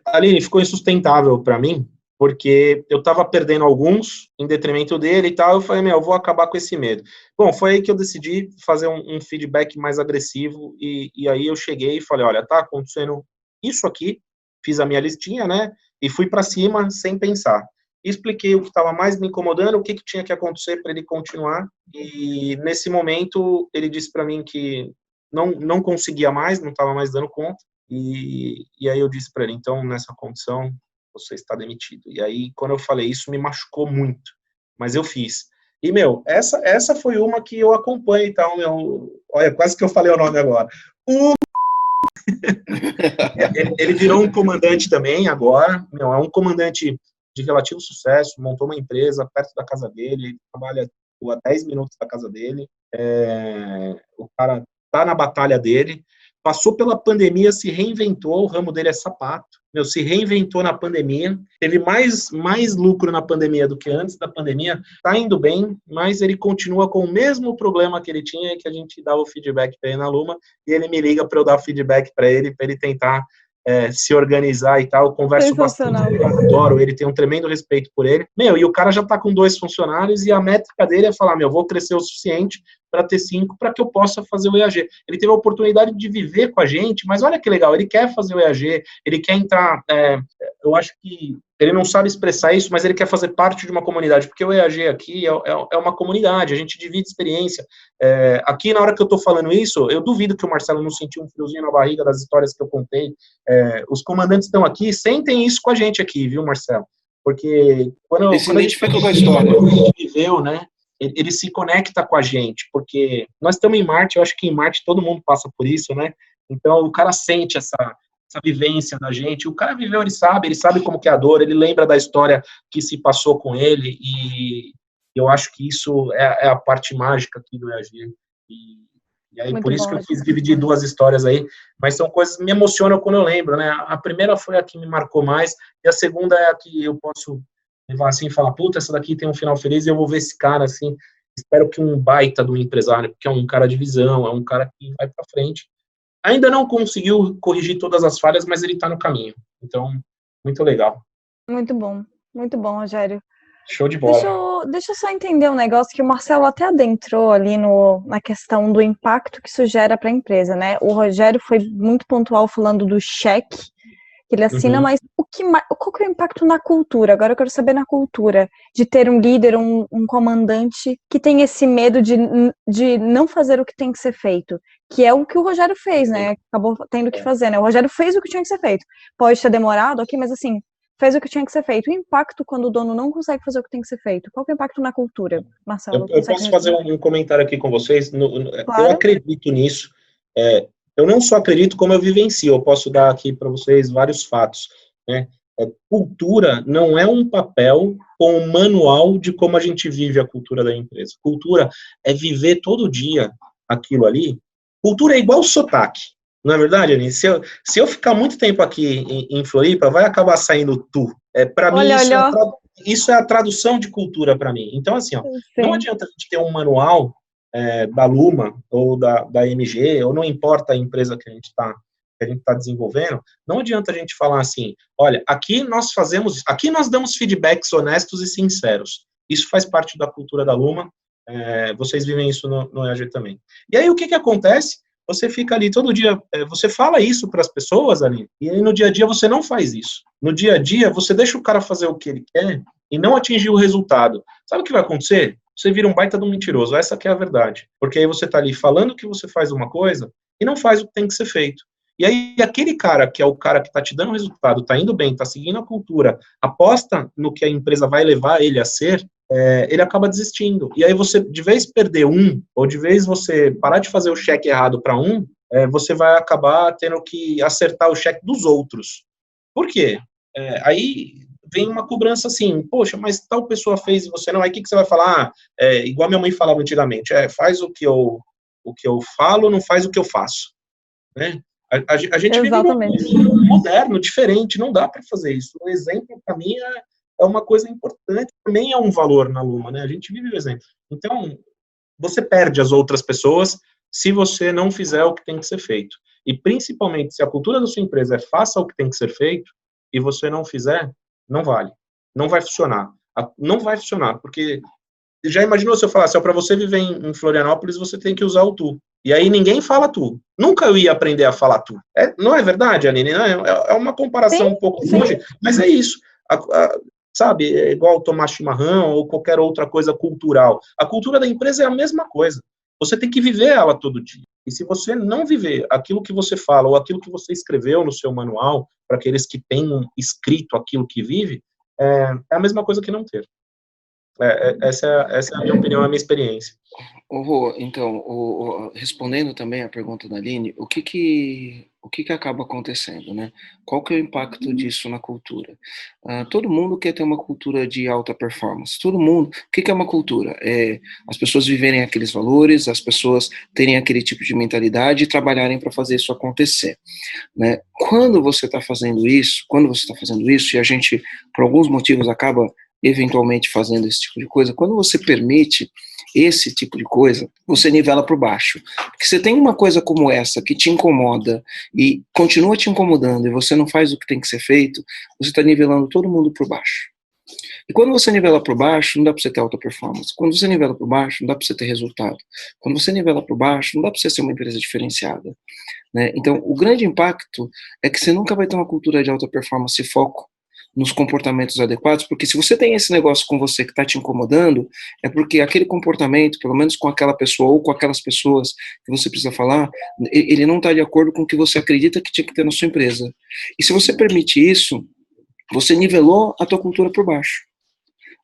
Aline, ficou insustentável para mim, porque eu estava perdendo alguns em detrimento dele e tal. Eu falei, eu vou acabar com esse medo. Bom, foi aí que eu decidi fazer um feedback mais agressivo, e aí eu cheguei e falei, olha, tá acontecendo isso aqui, fiz a minha listinha, né, e fui para cima sem pensar. Expliquei o que estava mais me incomodando, o que tinha que acontecer para ele continuar, e nesse momento ele disse para mim que não conseguia mais, não estava mais dando conta, e aí eu disse para ele, então, nessa condição, você está demitido. E aí, quando eu falei isso, me machucou muito, mas eu fiz. E, essa foi uma que eu acompanho, então, olha, quase que eu falei o nome agora. Ele virou um comandante também agora, é um comandante de relativo sucesso, montou uma empresa perto da casa dele, trabalha a 10 minutos da casa dele, o cara tá na batalha dele, passou pela pandemia, se reinventou, o ramo dele é sapato, se reinventou na pandemia, teve mais lucro na pandemia do que antes da pandemia, tá indo bem, mas ele continua com o mesmo problema que ele tinha, que a gente dava o feedback para ele na Luma, e ele me liga para eu dar feedback para ele tentar se organizar e tal. Eu converso bastante, eu adoro ele, tenho um tremendo respeito por ele. E o cara já tá com 2 funcionários e a métrica dele é falar, vou crescer o suficiente para ter 5, para que eu possa fazer o EAG. Ele teve a oportunidade de viver com a gente, mas olha que legal, ele quer fazer o EAG, ele quer entrar, eu acho que ele não sabe expressar isso, mas ele quer fazer parte de uma comunidade, porque o EAG aqui é uma comunidade, a gente divide experiência. Aqui, na hora que eu estou falando isso, eu duvido que o Marcelo não sentiu um friozinho na barriga das histórias que eu contei. Os comandantes estão aqui, sentem isso com a gente aqui, viu, Marcelo? Porque quando a gente com a história, viveu, né, ele se conecta com a gente, porque nós estamos em Marte, eu acho que em Marte todo mundo passa por isso, né? Então o cara sente essa vivência da gente, o cara viveu, ele sabe como que é a dor, ele lembra da história que se passou com ele, e eu acho que isso é a parte mágica aqui do EAG, e aí, muito por isso que eu quis dividir 2 histórias aí, mas são coisas que me emocionam quando eu lembro, né? A primeira foi a que me marcou mais, e a segunda é a que eu posso levar assim e falar, puta, essa daqui tem um final feliz, e eu vou ver esse cara, assim, espero que um baita do empresário, porque é um cara de visão, é um cara que vai pra frente. Ainda não conseguiu corrigir todas as falhas, mas ele tá no caminho. Então, muito legal. Muito bom, Rogério. Show de bola. Deixa eu só entender um negócio que o Marcelo até adentrou ali na questão do impacto que isso gera para a empresa, né? O Rogério foi muito pontual falando do cheque que ele assina, mas qual que é o impacto na cultura? Agora eu quero saber na cultura, de ter um líder, um comandante que tem esse medo de não fazer o que tem que ser feito, que é o que o Rogério fez, né? Acabou tendo que fazer, né? O Rogério fez o que tinha que ser feito. Pode ter demorado, ok, mas assim, fez o que tinha que ser feito. O impacto quando o dono não consegue fazer o que tem que ser feito? Qual que é o impacto na cultura, Marcelo? Eu posso fazer um comentário aqui com vocês? Claro. Eu acredito nisso. Eu não só acredito, como eu vivencio. Eu posso dar aqui para vocês vários fatos, né? Cultura não é um papel com um manual de como a gente vive a cultura da empresa. Cultura é viver todo dia aquilo ali. Cultura é igual sotaque. Não é verdade, Aline? Se eu ficar muito tempo aqui em Floripa, vai acabar saindo tu. Para mim, isso é a tradução de cultura para mim. Então, assim, não adianta a gente ter um manual da Luma ou da MG, ou não importa a empresa que a gente está desenvolvendo, não adianta a gente falar assim, olha, aqui nós damos feedbacks honestos e sinceros. Isso faz parte da cultura da Luma, vocês vivem isso no EAG também. E aí, o que acontece? Você fica ali todo dia, você fala isso para as pessoas ali, e aí no dia a dia você não faz isso. No dia a dia, você deixa o cara fazer o que ele quer e não atingir o resultado. Sabe o que vai acontecer? Você vira um baita de um mentiroso, essa que é a verdade. Porque aí você está ali falando que você faz uma coisa e não faz o que tem que ser feito. E aí aquele cara, que é o cara que está te dando resultado, está indo bem, está seguindo a cultura, aposta no que a empresa vai levar ele a ser, ele acaba desistindo. E aí você, de vez perder ou de vez você parar de fazer o cheque errado para você vai acabar tendo que acertar o cheque dos outros. Por quê? Aí vem uma cobrança assim, poxa, mas tal pessoa fez e você não, aí o que você vai falar? Igual minha mãe falava antigamente, faz o que eu o que eu falo não faz o que eu faço, né? A gente vive num Exatamente. mundo moderno, diferente, não dá para fazer isso. O exemplo, para mim, é uma coisa importante, também é um valor na Luma, né? A gente vive o exemplo. Então, você perde as outras pessoas se você não fizer o que tem que ser feito. E, principalmente, se a cultura da sua empresa é faça o que tem que ser feito, e você não fizer, não vale. Não vai funcionar. Não vai funcionar, porque já imaginou se eu falasse, para você viver em Florianópolis, você tem que usar o tu. E aí ninguém fala tu. Nunca eu ia aprender a falar tu. Não é verdade, Aline? Não, é uma comparação um pouco longe, mas é isso. Sabe, é igual tomar chimarrão ou qualquer outra coisa cultural. A cultura da empresa é a mesma coisa. Você tem que viver ela todo dia. E se você não viver aquilo que você fala ou aquilo que você escreveu no seu manual, para aqueles que tenham escrito aquilo que vive, é a mesma coisa que não ter. Essa é a minha opinião, a minha experiência. Rô, então, respondendo também a pergunta da Aline, o que acaba acontecendo, né? Qual que é o impacto disso na cultura? Todo mundo quer ter uma cultura de alta performance. Todo mundo. O que é uma cultura? As pessoas viverem aqueles valores, as pessoas terem aquele tipo de mentalidade e trabalharem para fazer isso acontecer, né? Quando você está fazendo isso, e a gente, por alguns motivos, acaba eventualmente fazendo esse tipo de coisa, quando você permite esse tipo de coisa, você nivela por baixo. Porque você tem uma coisa como essa que te incomoda e continua te incomodando e você não faz o que tem que ser feito, você está nivelando todo mundo por baixo. E quando você nivela por baixo, não dá para você ter alta performance. Quando você nivela por baixo, não dá para você ter resultado. Quando você nivela por baixo, não dá para você ser uma empresa diferenciada, né? Então, o grande impacto é que você nunca vai ter uma cultura de alta performance e foco nos comportamentos adequados, porque se você tem esse negócio com você que está te incomodando, é porque aquele comportamento, pelo menos com aquela pessoa ou com aquelas pessoas que você precisa falar, ele não está de acordo com o que você acredita que tinha que ter na sua empresa. E se você permite isso, você nivelou a tua cultura por baixo.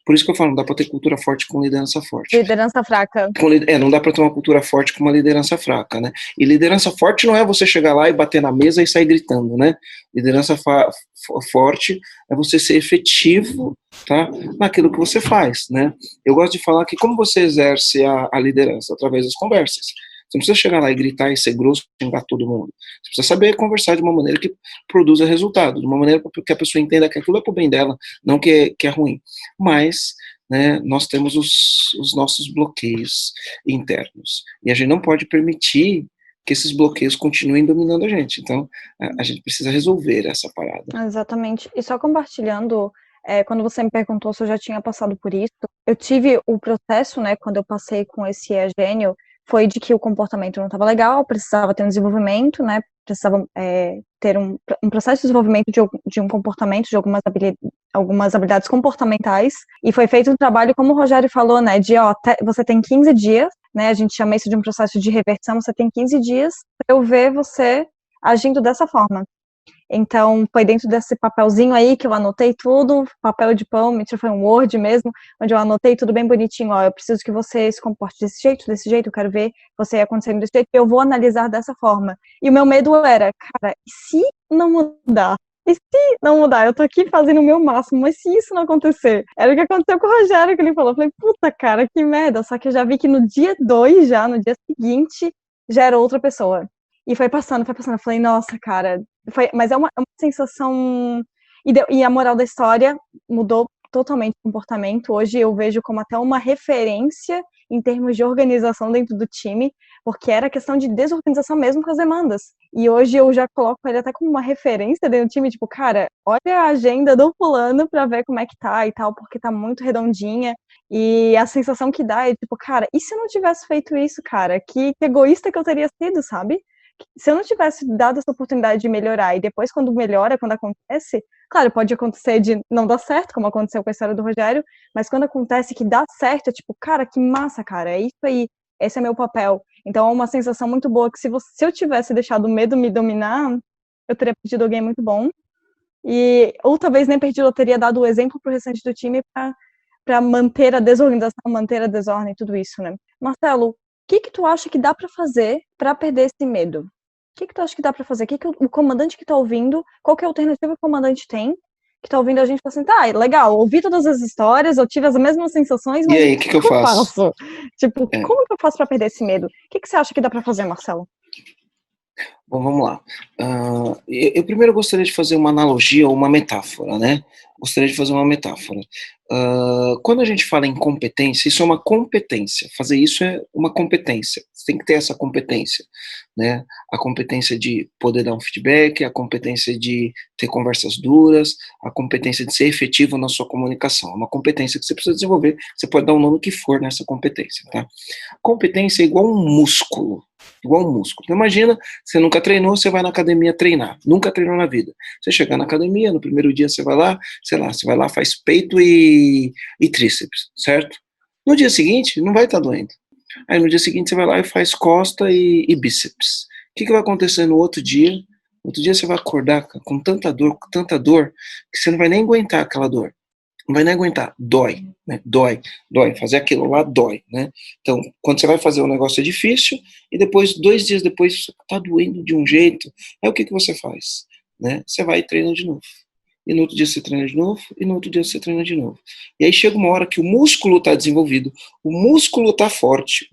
Por isso que eu falo, não dá para ter cultura forte com liderança forte. Liderança fraca. Não dá para ter uma cultura forte com uma liderança fraca, né? E liderança forte não é você chegar lá e bater na mesa e sair gritando, né? Liderança forte é você ser efetivo, tá? Naquilo que você faz, né? Eu gosto de falar que como você exerce a liderança? Através das conversas. Você não precisa chegar lá e gritar e ser grosso e xingar todo mundo. Você precisa saber conversar de uma maneira que produza resultado, de uma maneira que a pessoa entenda que aquilo é pro bem dela, não que é ruim. Mas, né, nós temos os nossos bloqueios internos. E a gente não pode permitir que esses bloqueios continuem dominando a gente. Então, a gente precisa resolver essa parada. Exatamente. E só compartilhando, quando você me perguntou se eu já tinha passado por isso, eu tive o processo, né, quando eu passei com esse gênio, foi de que o comportamento não estava legal, precisava ter um desenvolvimento, né, precisava ter um processo de desenvolvimento de um comportamento, de algumas habilidades comportamentais, e foi feito um trabalho, como o Rogério falou, né, de, você tem 15 dias, né, a gente chama isso de um processo de reversão, você tem 15 dias para eu ver você agindo dessa forma. Então, foi dentro desse papelzinho aí que eu anotei tudo, papel de pão, mentira, foi um Word mesmo, onde eu anotei tudo bem bonitinho, eu preciso que você se comporte desse jeito, eu quero ver você acontecendo desse jeito, eu vou analisar dessa forma. E o meu medo era, cara, e se não mudar? E se não mudar? Eu tô aqui fazendo o meu máximo, mas se isso não acontecer? Era o que aconteceu com o Rogério, que ele falou, eu falei, puta, cara, que merda, só que eu já vi que no dia 2, no dia seguinte, já era outra pessoa. E foi passando, eu falei, nossa, cara, mas é uma sensação, e a moral da história mudou totalmente o comportamento, hoje eu vejo como até uma referência em termos de organização dentro do time, porque era questão de desorganização mesmo com as demandas, e hoje eu já coloco ele até como uma referência dentro do time, tipo, cara, olha a agenda do fulano pra ver como é que tá e tal, porque tá muito redondinha, e a sensação que dá é tipo, cara, e se eu não tivesse feito isso, cara, que egoísta que eu teria sido, sabe? Se eu não tivesse dado essa oportunidade de melhorar, e depois quando melhora, quando acontece, claro, pode acontecer de não dar certo, como aconteceu com a história do Rogério, mas quando acontece que dá certo, é tipo, cara, que massa, cara, é isso aí, esse é meu papel. Então é uma sensação muito boa que se eu tivesse deixado o medo me dominar, eu teria perdido alguém muito bom, ou talvez nem perdido, eu teria dado o exemplo pro restante do time para manter a desorganização, manter a desordem, tudo isso, né? Marcelo, o que tu acha que dá para fazer para perder esse medo? O que tu acha que dá para fazer? O que o comandante que tá ouvindo, qual que é a alternativa que o comandante tem que tá ouvindo a gente e fala assim, tá, legal, ouvi todas as histórias, eu tive as mesmas sensações, mas E aí, o que eu faço? Tipo, como que eu faço para perder esse medo? O que você acha que dá para fazer, Marcelo? Bom, vamos lá. Eu primeiro gostaria de fazer uma analogia ou uma metáfora, né? Gostaria de fazer uma metáfora. Quando a gente fala em competência, isso é uma competência. Fazer isso é uma competência. Você tem que ter essa competência, né? A competência de poder dar um feedback, a competência de ter conversas duras, a competência de ser efetivo na sua comunicação. É uma competência que você precisa desenvolver. Você pode dar o nome que for nessa competência, tá? Competência é igual um músculo. Igual um músculo. Então, imagina, você nunca treinou, você vai na academia treinar. Nunca treinou na vida. Você chega na academia, no primeiro dia você vai lá, sei lá, você vai lá, faz peito e tríceps, certo? No dia seguinte, não vai estar doendo. Aí no dia seguinte você vai lá e faz costa e bíceps. O que vai acontecer no outro dia? No outro dia você vai acordar com tanta dor, que você não vai nem aguentar aquela dor. Não vai nem aguentar, dói, né? Dói, fazer aquilo lá dói, né? Então, quando você vai fazer um negócio é difícil, e depois, 2 dias depois, tá doendo de um jeito, aí o que você faz? Né? Você vai e treina de novo. E no outro dia você treina de novo, e no outro dia você treina de novo. E aí chega uma hora que o músculo está desenvolvido, o músculo está forte,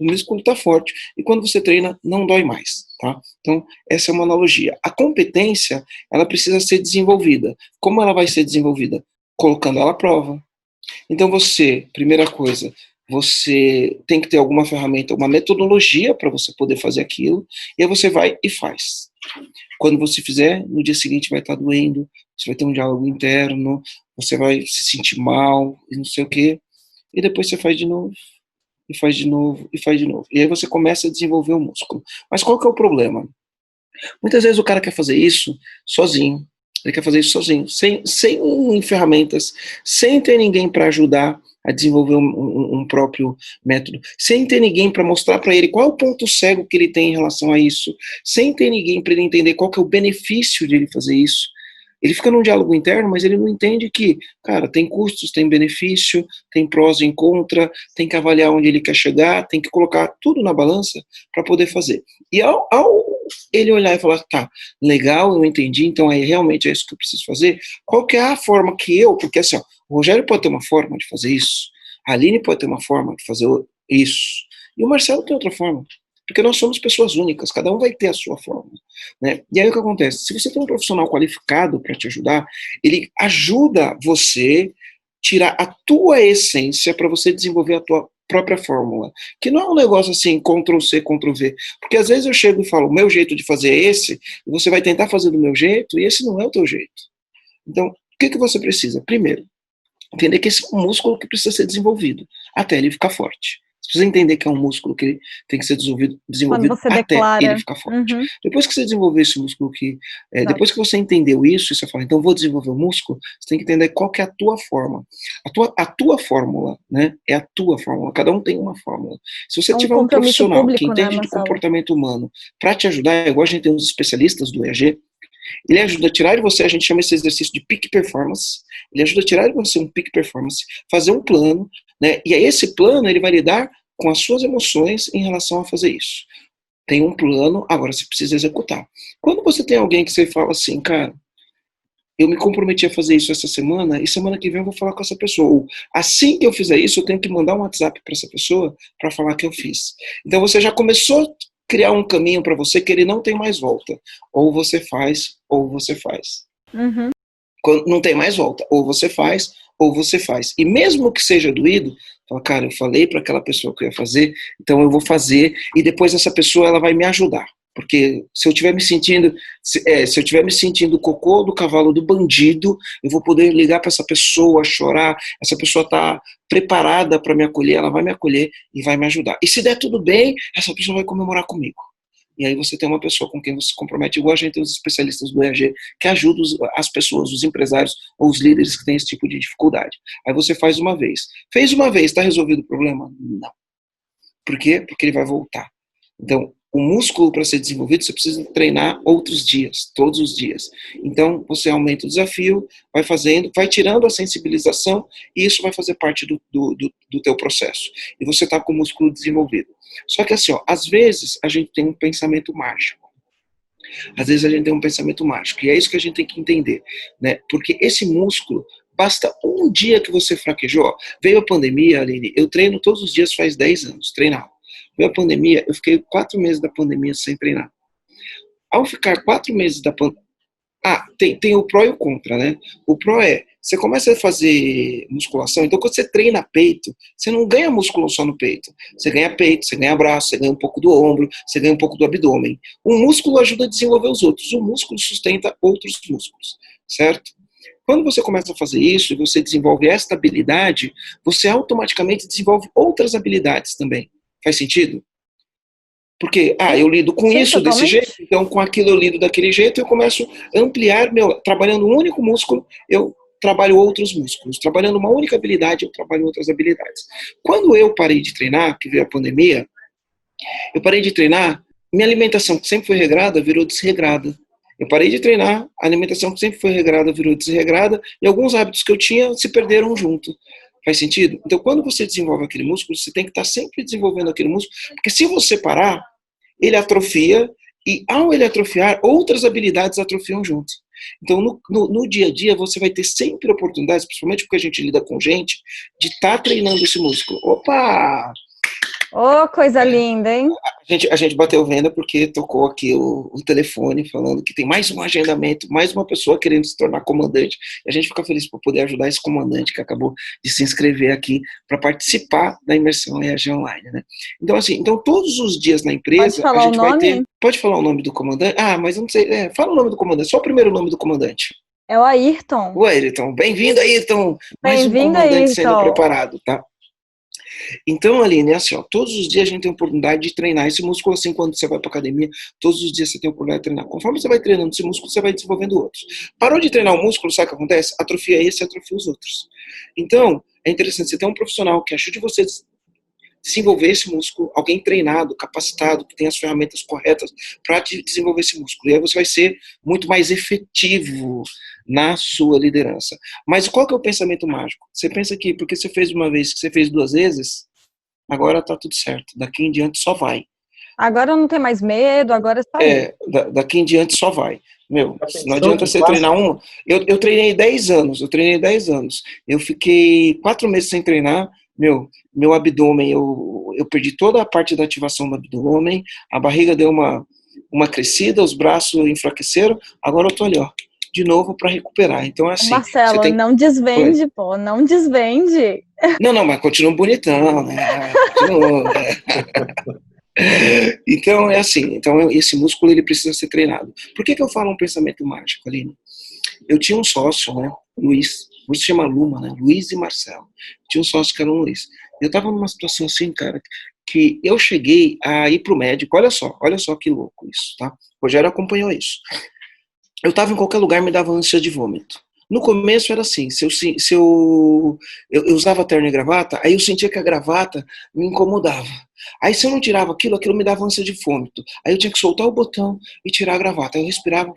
e quando você treina, não dói mais, tá? Então, essa é uma analogia. A competência, ela precisa ser desenvolvida. Como ela vai ser desenvolvida? Colocando ela à prova. Então primeira coisa, você tem que ter alguma ferramenta, uma metodologia para você poder fazer aquilo, e aí você vai e faz. Quando você fizer, no dia seguinte vai estar doendo, você vai ter um diálogo interno, você vai se sentir mal, e não sei o quê, e depois você faz de novo, e faz de novo, e faz de novo. E aí você começa a desenvolver o músculo. Mas qual que é o problema? Muitas vezes o cara quer fazer isso sozinho. Ele quer fazer isso sozinho, sem ferramentas, sem ter ninguém para ajudar a desenvolver um próprio método, sem ter ninguém para mostrar para ele qual é o ponto cego que ele tem em relação a isso, sem ter ninguém para ele entender qual que é o benefício de ele fazer isso. Ele fica num diálogo interno, mas ele não entende que, cara, tem custos, tem benefício, tem prós e contra, tem que avaliar onde ele quer chegar, tem que colocar tudo na balança para poder fazer. E ao ele olhar e falar, tá, legal, eu entendi, então aí realmente é isso que eu preciso fazer, qual que é a forma que porque assim, ó, o Rogério pode ter uma forma de fazer isso, a Aline pode ter uma forma de fazer isso, e o Marcelo tem outra forma. Porque nós somos pessoas únicas, cada um vai ter a sua forma, né? E aí o que acontece? Se você tem um profissional qualificado para te ajudar, ele ajuda você tirar a tua essência para você desenvolver a tua própria fórmula, que não é um negócio assim, Ctrl+C, Ctrl+V, porque às vezes eu chego e falo, o meu jeito de fazer é esse, e você vai tentar fazer do meu jeito, e esse não é o teu jeito. Então, o que você precisa? Primeiro, entender que esse é um músculo que precisa ser desenvolvido, até ele ficar forte. Você precisa entender que é um músculo que tem que ser desenvolvido até ele ficar forte. Depois que você desenvolver esse músculo, depois que você entendeu isso, você fala, então vou desenvolver o músculo, você tem que entender qual que é a tua forma. A tua fórmula, né? É a tua fórmula. Cada um tem uma fórmula. Se você tiver um profissional público, que entende, né, de comportamento humano para te ajudar, igual a gente tem os especialistas do EAG, ele ajuda a tirar de você, a gente chama esse exercício de peak performance, ele ajuda a tirar de você um peak performance, fazer um plano, né? E aí esse plano ele vai lidar com as suas emoções em relação a fazer isso. Tem um plano, agora você precisa executar. Quando você tem alguém que você fala assim, cara, eu me comprometi a fazer isso essa semana, e semana que vem eu vou falar com essa pessoa. Ou, assim que eu fizer isso, eu tenho que mandar um WhatsApp para essa pessoa para falar que eu fiz. Então você já começou a criar um caminho para você que ele não tem mais volta. Ou você faz, ou você faz. Uhum. Quando não tem mais volta. Ou você faz, ou você faz. E mesmo que seja doído, fala, cara, eu falei para aquela pessoa que eu ia fazer, então eu vou fazer, e depois essa pessoa ela vai me ajudar. Porque se eu estiver me sentindo cocô do cavalo do bandido, eu vou poder ligar para essa pessoa, chorar, essa pessoa está preparada para me acolher, ela vai me acolher e vai me ajudar. E se der tudo bem, essa pessoa vai comemorar comigo. E aí você tem uma pessoa com quem você se compromete, igual a gente tem os especialistas do EAG, que ajudam as pessoas, os empresários ou os líderes que têm esse tipo de dificuldade. Aí você faz uma vez. Fez uma vez, está resolvido o problema? Não. Por quê? Porque ele vai voltar. Então, o músculo para ser desenvolvido, você precisa treinar outros dias, todos os dias. Então, você aumenta o desafio, vai fazendo, vai tirando a sensibilização, e isso vai fazer parte do teu processo. E você está com o músculo desenvolvido. Só que assim, ó, às vezes a gente tem um pensamento mágico. Às vezes a gente tem um pensamento mágico, e é isso que a gente tem que entender, né? Porque esse músculo, basta um dia que você fraquejou. Veio a pandemia, Aline, eu treino todos os dias faz 10 anos, treinava. Veio a pandemia, eu fiquei 4 meses da pandemia sem treinar. Ao ficar 4 meses da pandemia, tem o pró e o contra, né? O pró é, você começa a fazer musculação, então quando você treina peito, você não ganha músculo só no peito. Você ganha peito, você ganha braço, você ganha um pouco do ombro, você ganha um pouco do abdômen. O músculo ajuda a desenvolver os outros, o músculo sustenta outros músculos, certo? Quando você começa a fazer isso e você desenvolve esta habilidade, você automaticamente desenvolve outras habilidades também. Faz sentido? Porque, eu lido com Sim, isso desse jeito, totalmente. então com aquilo eu lido daquele jeito, eu começo a ampliar trabalhando um único músculo, eu trabalho outros músculos. Trabalhando uma única habilidade, eu trabalho outras habilidades. Quando eu parei de treinar, que veio a pandemia, eu parei de treinar, minha alimentação, que sempre foi regrada, virou desregrada. Eu parei de treinar, a alimentação que sempre foi regrada virou desregrada, e alguns hábitos que eu tinha se perderam junto. Faz sentido? Então, quando você desenvolve aquele músculo, você tem que estar sempre desenvolvendo aquele músculo, porque se você parar, ele atrofia, e ao ele atrofiar, outras habilidades atrofiam junto. Então, no dia a dia, você vai ter sempre oportunidades, principalmente porque a gente lida com gente, de estar treinando esse músculo. Opa! Ô, coisa linda, hein? A gente bateu venda porque tocou aqui o telefone falando que tem mais um agendamento, mais uma pessoa querendo se tornar comandante. E a gente fica feliz por poder ajudar esse comandante que acabou de se inscrever aqui para participar da imersão EAG Online, né? Então, assim, então todos os dias na Pode empresa a falar o gente vai ter. nome? Pode falar o nome do comandante? Mas eu não sei. Fala o nome do comandante, só o primeiro nome do comandante. É o Ayrton. O Ayrton. Bem-vindo, Ayrton. Mais um Bem-vindo, comandante sendo Ayrton. preparado, tá? Então, Aline, é assim, ó, todos os dias a gente tem a oportunidade de treinar esse músculo, assim, quando você vai para academia, todos os dias você tem a oportunidade de treinar. Conforme você vai treinando esse músculo, você vai desenvolvendo outros. Parou de treinar o músculo, sabe o que acontece? Atrofia esse, atrofia os outros. Então, é interessante você ter um profissional que ajude você a desenvolver esse músculo, alguém treinado, capacitado, que tem as ferramentas corretas para desenvolver esse músculo. E aí você vai ser muito mais efetivo na sua liderança. Mas qual que é o pensamento mágico? Você pensa que porque você fez uma vez, que você fez 2 vezes, agora tá tudo certo. Daqui em diante só vai. Agora não tem mais medo, agora está aí. Daqui em diante só vai. Meu, Já não pensou adianta que você clássico? treinar uma. Eu treinei 10 anos, Eu fiquei 4 meses sem treinar. Meu abdômen, eu perdi toda a parte da ativação do abdômen, a barriga deu uma crescida, os braços enfraqueceram, agora eu tô ali, ó, de novo para recuperar. Então, assim, você Marcelo, tem. não Oi. desvende, pô, não desvende. Não, mas continua bonitão, né? Continua. Então, é assim, então esse músculo ele precisa ser treinado. Por que eu falo um pensamento mágico, Aline? Eu tinha um sócio, né, Luiz, se chama Luma, né, Luiz e Marcelo. Tinha um sócio que era um Luiz. Eu tava numa situação assim, cara, que eu cheguei a ir pro médico, olha só que louco isso, tá? O Rogério acompanhou isso. Eu tava em qualquer lugar, me dava ânsia de vômito. No começo era assim, eu usava terno e gravata, aí eu sentia que a gravata me incomodava. Aí se eu não tirava aquilo me dava ânsia de vômito. Aí eu tinha que soltar o botão e tirar a gravata. Aí eu respirava,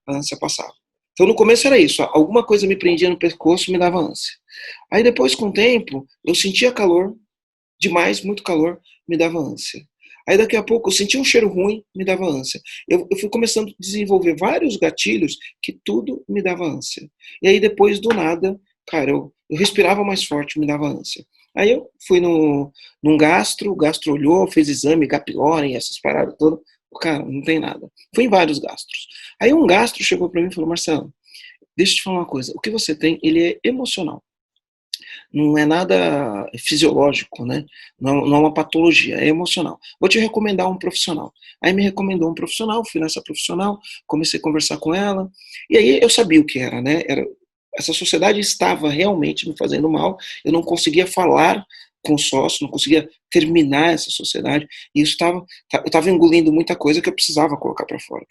a ânsia passava. Então no começo era isso, alguma coisa me prendia no pescoço, me dava ânsia. Aí depois com o tempo, eu sentia calor, demais, muito calor, me dava ânsia. Aí daqui a pouco eu sentia um cheiro ruim, me dava ânsia. Eu fui começando a desenvolver vários gatilhos que tudo me dava ânsia. E aí depois do nada, cara, eu respirava mais forte, me dava ânsia. Aí eu fui num gastro, o gastro olhou, fez exame, H. pylori, essas paradas todas. Cara, não tem nada. Fui em vários gastros. Aí um gastro chegou para mim e falou, Marcelo, deixa eu te falar uma coisa, o que você tem, ele é emocional. Não é nada fisiológico, né? Não é uma patologia, é emocional. Vou te recomendar um profissional. Aí me recomendou um profissional, fui nessa profissional, comecei a conversar com ela, e aí eu sabia o que era, né? Essa sociedade estava realmente me fazendo mal, eu não conseguia falar com o sócio, não conseguia terminar essa sociedade, e isso eu estava engolindo muita coisa que eu precisava colocar para fora,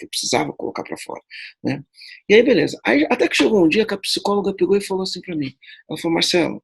né? E aí, beleza. Aí, até que chegou um dia que a psicóloga pegou e falou assim para mim, ela falou, Marcelo,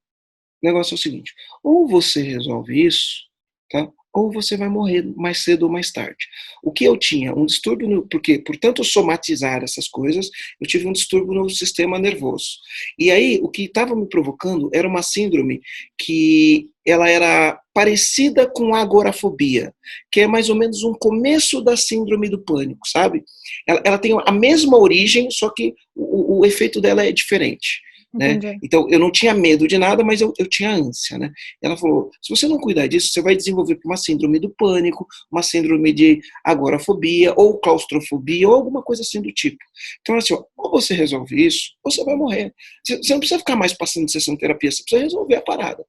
o negócio é o seguinte, ou você resolve isso, tá? ou você vai morrer mais cedo ou mais tarde. O que eu tinha? Um distúrbio, porque por tanto somatizar essas coisas, eu tive um distúrbio no sistema nervoso. E aí, o que estava me provocando era uma síndrome que ela era parecida com a agorafobia, que é mais ou menos um começo da síndrome do pânico, sabe? Ela tem a mesma origem, só que o efeito dela é diferente. Né? Então, eu não tinha medo de nada, mas eu tinha ânsia, né? Ela falou, se você não cuidar disso, você vai desenvolver uma síndrome do pânico, uma síndrome de agorafobia, ou claustrofobia, ou alguma coisa assim do tipo. Então, assim, ó, ou você resolve isso, ou você vai morrer. Você não precisa ficar mais passando de sessão de terapia, você precisa resolver a parada.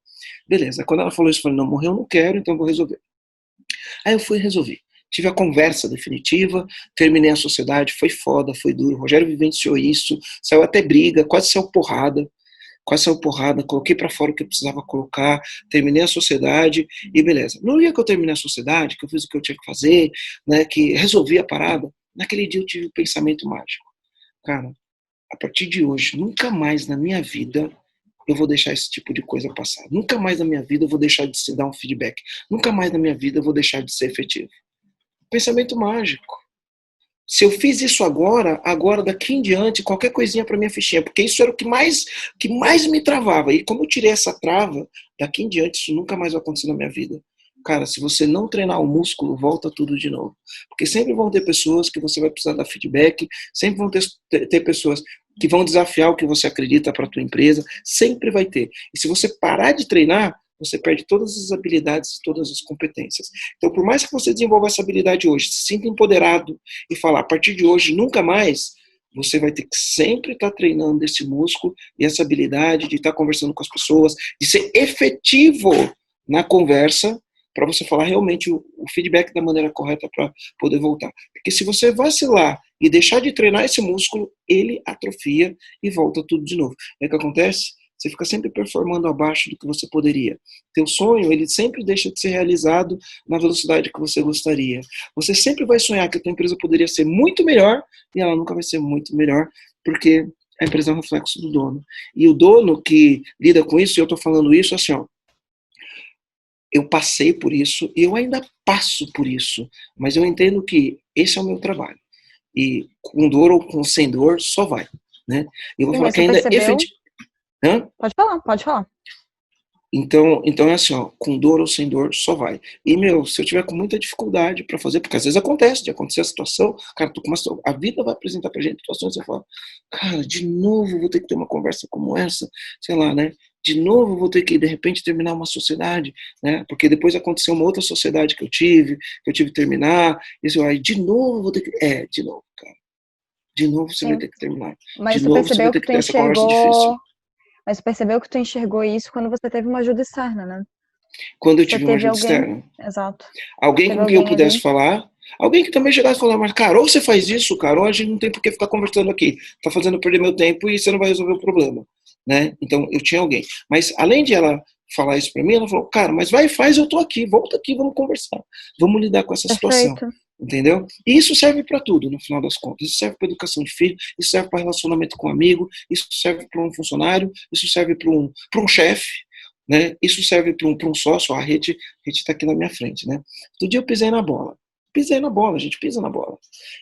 Beleza, quando ela falou isso, eu falei, não, morreu, eu não quero, então eu vou resolver. Aí eu fui resolver. Tive a conversa definitiva, terminei a sociedade, foi foda, foi duro. O Rogério vivenciou isso, saiu até briga, quase saiu porrada, coloquei para fora o que eu precisava colocar, terminei a sociedade e beleza. No dia que eu terminei a sociedade, que eu fiz o que eu tinha que fazer, né, que resolvi a parada, naquele dia eu tive um pensamento mágico. Cara, a partir de hoje, nunca mais na minha vida eu vou deixar esse tipo de coisa passar. Nunca mais na minha vida eu vou deixar de se dar um feedback. Nunca mais na minha vida eu vou deixar de ser efetivo. Pensamento mágico. Se eu fiz isso agora daqui em diante, qualquer coisinha para minha fichinha, porque isso era o que mais me travava. E como eu tirei essa trava, daqui em diante isso nunca mais vai acontecer na minha vida. Cara, se você não treinar o músculo, volta tudo de novo. Porque sempre vão ter pessoas que você vai precisar dar feedback, sempre vão ter pessoas que vão desafiar o que você acredita para a tua empresa, sempre vai ter. E se você parar de treinar, você perde todas as habilidades e todas as competências. Então, por mais que você desenvolva essa habilidade hoje, se sinta empoderado e falar, a partir de hoje, nunca mais, você vai ter que sempre estar treinando esse músculo e essa habilidade de estar conversando com as pessoas, de ser efetivo na conversa, para você falar realmente o feedback da maneira correta para poder voltar. Porque se você vacilar e deixar de treinar esse músculo, ele atrofia e volta tudo de novo. É o que acontece? Você fica sempre performando abaixo do que você poderia. Teu sonho, ele sempre deixa de ser realizado na velocidade que você gostaria. Você sempre vai sonhar que a tua empresa poderia ser muito melhor e ela nunca vai ser muito melhor, porque a empresa é um reflexo do dono. E o dono que lida com isso, e eu estou falando isso assim, ó, eu passei por isso e eu ainda passo por isso, mas eu entendo que esse é o meu trabalho. E com dor ou com sem dor, só vai. Né? Eu vou falar que ainda efetivamente. Pode falar. Então é assim, ó, com dor ou sem dor, só vai. E, se eu tiver com muita dificuldade para fazer, porque às vezes acontece, de acontecer a situação, cara, a vida vai apresentar pra gente situações, você fala, cara, de novo vou ter que ter uma conversa como essa, sei lá, né? De novo vou ter que, de repente, terminar uma sociedade, né? Porque depois aconteceu uma outra sociedade que eu tive que terminar, e aí, de novo vou ter que... de novo, cara. De novo você vai ter que terminar. Mas de novo você vai ter que ter essa conversa difícil. Mas percebeu que tu enxergou isso quando você teve uma ajuda externa, né? Quando eu tive uma ajuda externa. Exato. Alguém com quem eu pudesse falar, alguém que também chegasse e falar, mas cara, ou você faz isso, cara, ou a gente não tem por que ficar conversando aqui. Tá fazendo eu perder meu tempo e você não vai resolver o problema. Né? Então, eu tinha alguém. Mas, além de ela falar isso pra mim, ela falou, cara, mas vai e faz, eu tô aqui, volta aqui, vamos conversar. Vamos lidar com essa situação. Entendeu? E isso serve para tudo, no final das contas. Isso serve para educação de filho, isso serve para relacionamento com amigo, isso serve para um funcionário, isso serve para um chefe, né? Isso serve para um sócio. A rede está aqui na minha frente, né? Todo dia eu pisei na bola, a gente pisa na bola.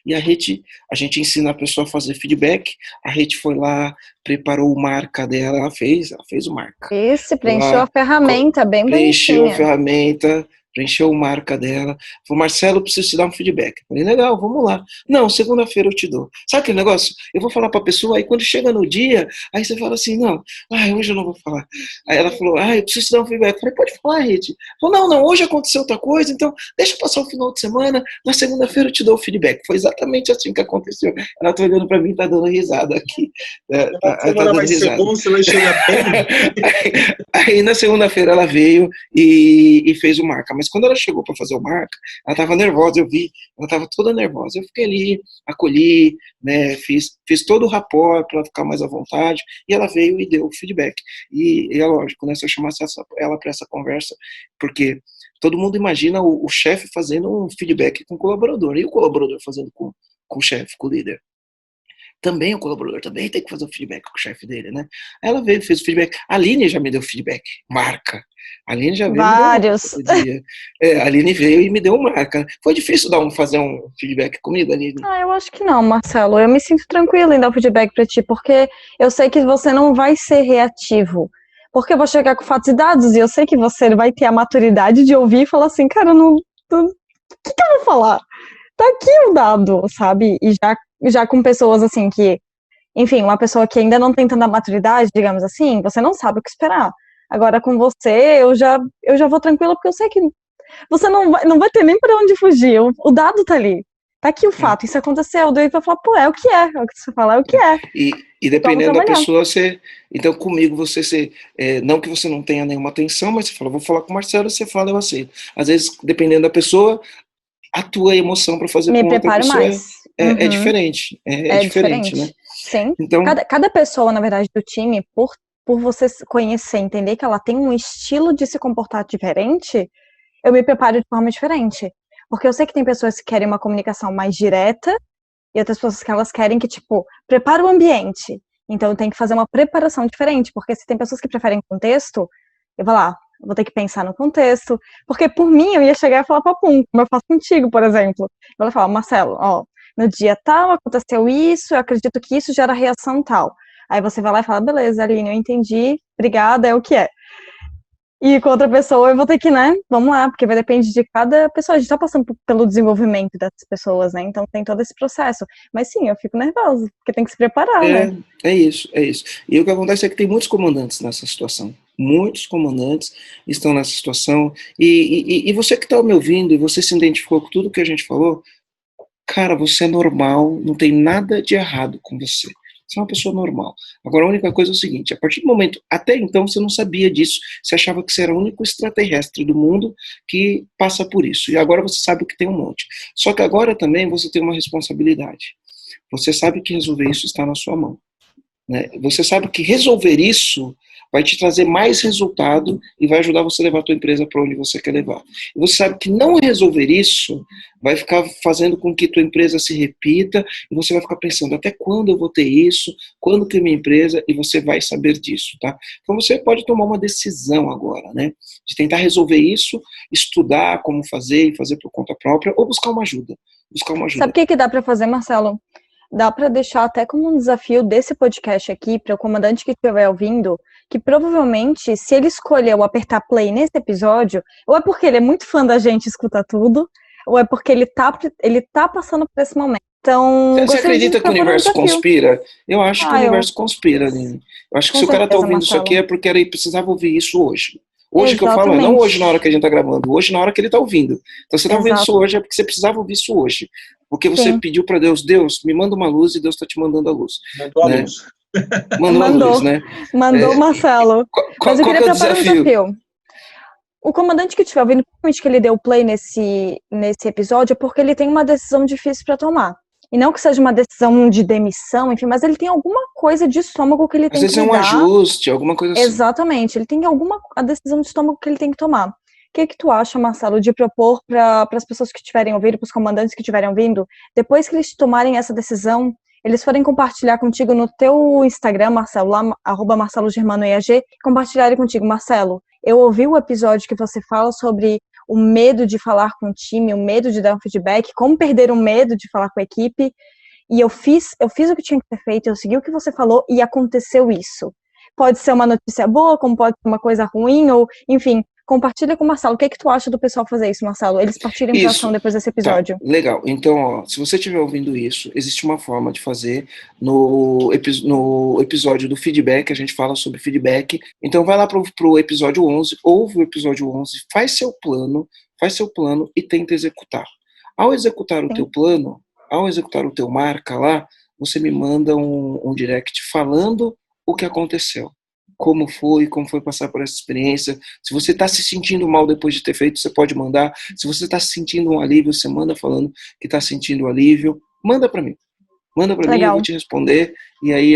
E a gente ensina a pessoa a fazer feedback. A Rede foi lá, preparou o marca dela, ela fez o marca. Preencheu a ferramenta bem bonitinha. Preencheu a ferramenta, preencheu o marca dela. Falou, Marcelo, preciso te dar um feedback. Falei, legal, vamos lá. Não, segunda-feira eu te dou. Sabe aquele negócio? Eu vou falar pra pessoa, aí quando chega no dia, aí você fala assim, não, hoje eu não vou falar. Aí ela falou, eu preciso te dar um feedback. Eu falei, pode falar, Rede. Falou, não, hoje aconteceu outra coisa, então deixa passar o final de semana, na segunda-feira eu te dou o feedback. Foi exatamente assim que aconteceu. Ela tá olhando pra mim, tá dando risada aqui. A semana vai ser bom, você vai chegar bem. Aí na segunda-feira ela veio e fez o marca. Mas quando ela chegou para fazer o marca, ela estava nervosa, eu vi, ela estava toda nervosa. Eu fiquei ali, acolhi, né, fiz todo o rapport para ela ficar mais à vontade, e ela veio e deu o feedback. E é lógico, né, se eu chamasse ela para essa conversa, porque todo mundo imagina o chefe fazendo um feedback com o colaborador, e o colaborador fazendo com o chefe, com o líder. também o colaborador também tem que fazer o feedback com o chefe dele, né? Aí ela veio, fez o feedback. A Aline já me deu feedback, marca. A Aline já veio Vários. me deu um dia. A Aline veio e me deu uma marca. Foi difícil fazer um feedback comigo, Aline? Eu acho que não, Marcelo. Eu me sinto tranquila em dar o feedback pra ti, porque eu sei que você não vai ser reativo. Porque eu vou chegar com fatos e dados e eu sei que você vai ter a maturidade de ouvir e falar assim, cara, não, o que eu vou falar? Tá aqui o dado, sabe? E já com pessoas assim que, enfim, uma pessoa que ainda não tem tanta maturidade, digamos assim, você não sabe o que esperar. Agora com você, eu já vou tranquila porque eu sei que você não vai ter nem pra onde fugir. O dado tá ali. Tá aqui o fato, isso aconteceu. Daí vai falar, pô, é o que é. É o que você fala, é o que é. E dependendo da pessoa, então comigo não que você não tenha nenhuma atenção, mas você fala, vou falar com o Marcelo, você fala, eu aceito. Às vezes, dependendo da pessoa, a tua emoção para fazer Me com outra preparo pessoa mais. é diferente. É diferente, né? Sim. Então, cada pessoa, na verdade, do time, por você conhecer, entender que ela tem um estilo de se comportar diferente, eu me preparo de forma diferente. Porque eu sei que tem pessoas que querem uma comunicação mais direta e outras pessoas que elas querem que, tipo, prepara o ambiente. Então tem que fazer uma preparação diferente, porque se tem pessoas que preferem contexto, eu vou lá, eu vou ter que pensar no contexto, porque por mim eu ia chegar e falar papum, como eu faço contigo, por exemplo. Eu vou falar, Marcelo, ó, no dia tal aconteceu isso, eu acredito que isso gera reação tal. Aí você vai lá e fala, beleza, Aline, eu entendi, obrigada, é o que é. E com outra pessoa eu vou ter que, né, vamos lá, porque vai depender de cada pessoa. A gente tá passando pelo desenvolvimento dessas pessoas, né, então tem todo esse processo. Mas sim, eu fico nervosa, porque tem que se preparar, né. É isso. E o que acontece é que tem muitos comandantes nessa situação. Muitos comandantes estão nessa situação. E você que está me ouvindo e você se identificou com tudo que a gente falou, cara, você é normal, não tem nada de errado com você. Você é uma pessoa normal. Agora, a única coisa é o seguinte, a partir do momento, até então você não sabia disso, você achava que você era o único extraterrestre do mundo que passa por isso. E agora você sabe que tem um monte. Só que agora também você tem uma responsabilidade. Você sabe que resolver isso está na sua mão. Né? Você sabe que resolver isso vai te trazer mais resultado e vai ajudar você a levar a tua empresa para onde você quer levar. E você sabe que não resolver isso vai ficar fazendo com que tua empresa se repita e você vai ficar pensando, até quando eu vou ter isso? Quando que minha empresa? E você vai saber disso, tá? Então você pode tomar uma decisão agora, né? De tentar resolver isso, estudar como fazer e fazer por conta própria ou buscar uma ajuda. Sabe o que dá para fazer, Marcelo? Dá para deixar até como um desafio desse podcast aqui para o comandante que estiver ouvindo, que provavelmente, se ele escolheu apertar play nesse episódio, ou é porque ele é muito fã da gente e escuta tudo, ou é porque ele tá passando por esse momento. Então, você acredita que o universo conspira? Eu acho que o universo conspira, Aline. Eu acho que se o cara tá ouvindo isso aqui é porque ele precisava ouvir isso hoje. Hoje que eu falo, não hoje na hora que a gente tá gravando, hoje na hora que ele tá ouvindo. Então você tá ouvindo isso hoje é porque você precisava ouvir isso hoje. Porque você pediu para Deus, me manda uma luz e Deus tá te mandando a luz. Mandou a luz. Mandou a luz, né? Mandou, Marcelo. Mas eu queria preparar um desafio. O comandante que estiver ouvindo, provavelmente que ele deu play nesse episódio, é porque ele tem uma decisão difícil para tomar. E não que seja uma decisão de demissão, enfim, mas ele tem alguma coisa de estômago que ele tem que lidar. Às vezes é um ajuste, alguma coisa assim. Exatamente, ele tem a decisão de estômago que ele tem que tomar. O que tu acha, Marcelo, de propor para as pessoas que estiverem ouvindo, para os comandantes que estiverem ouvindo, depois que eles tomarem essa decisão, eles forem compartilhar contigo no teu Instagram, Marcelo, lá, @MarceloGermanoEAG, compartilharem contigo, Marcelo, eu ouvi o episódio que você fala sobre o medo de falar com o time, o medo de dar um feedback, como perder o medo de falar com a equipe, e eu fiz o que tinha que ser feito, eu segui o que você falou e aconteceu isso. Pode ser uma notícia boa, como pode ser uma coisa ruim, ou, enfim, compartilha com o Marcelo. O que tu acha do pessoal fazer isso, Marcelo? Eles partirem para ação depois desse episódio. Tá, legal. Então, ó, se você estiver ouvindo isso, existe uma forma de fazer no episódio do feedback, a gente fala sobre feedback. Então, vai lá pro episódio 11, ouve o episódio 11, faz seu plano e tenta executar. Ao executar o teu plano, ao executar o teu marca lá, você me manda um direct falando o que aconteceu. Como foi passar por essa experiência. Se você está se sentindo mal depois de ter feito, você pode mandar. Se você está sentindo um alívio, você manda falando que está sentindo alívio. Manda para mim. Eu vou te responder. E aí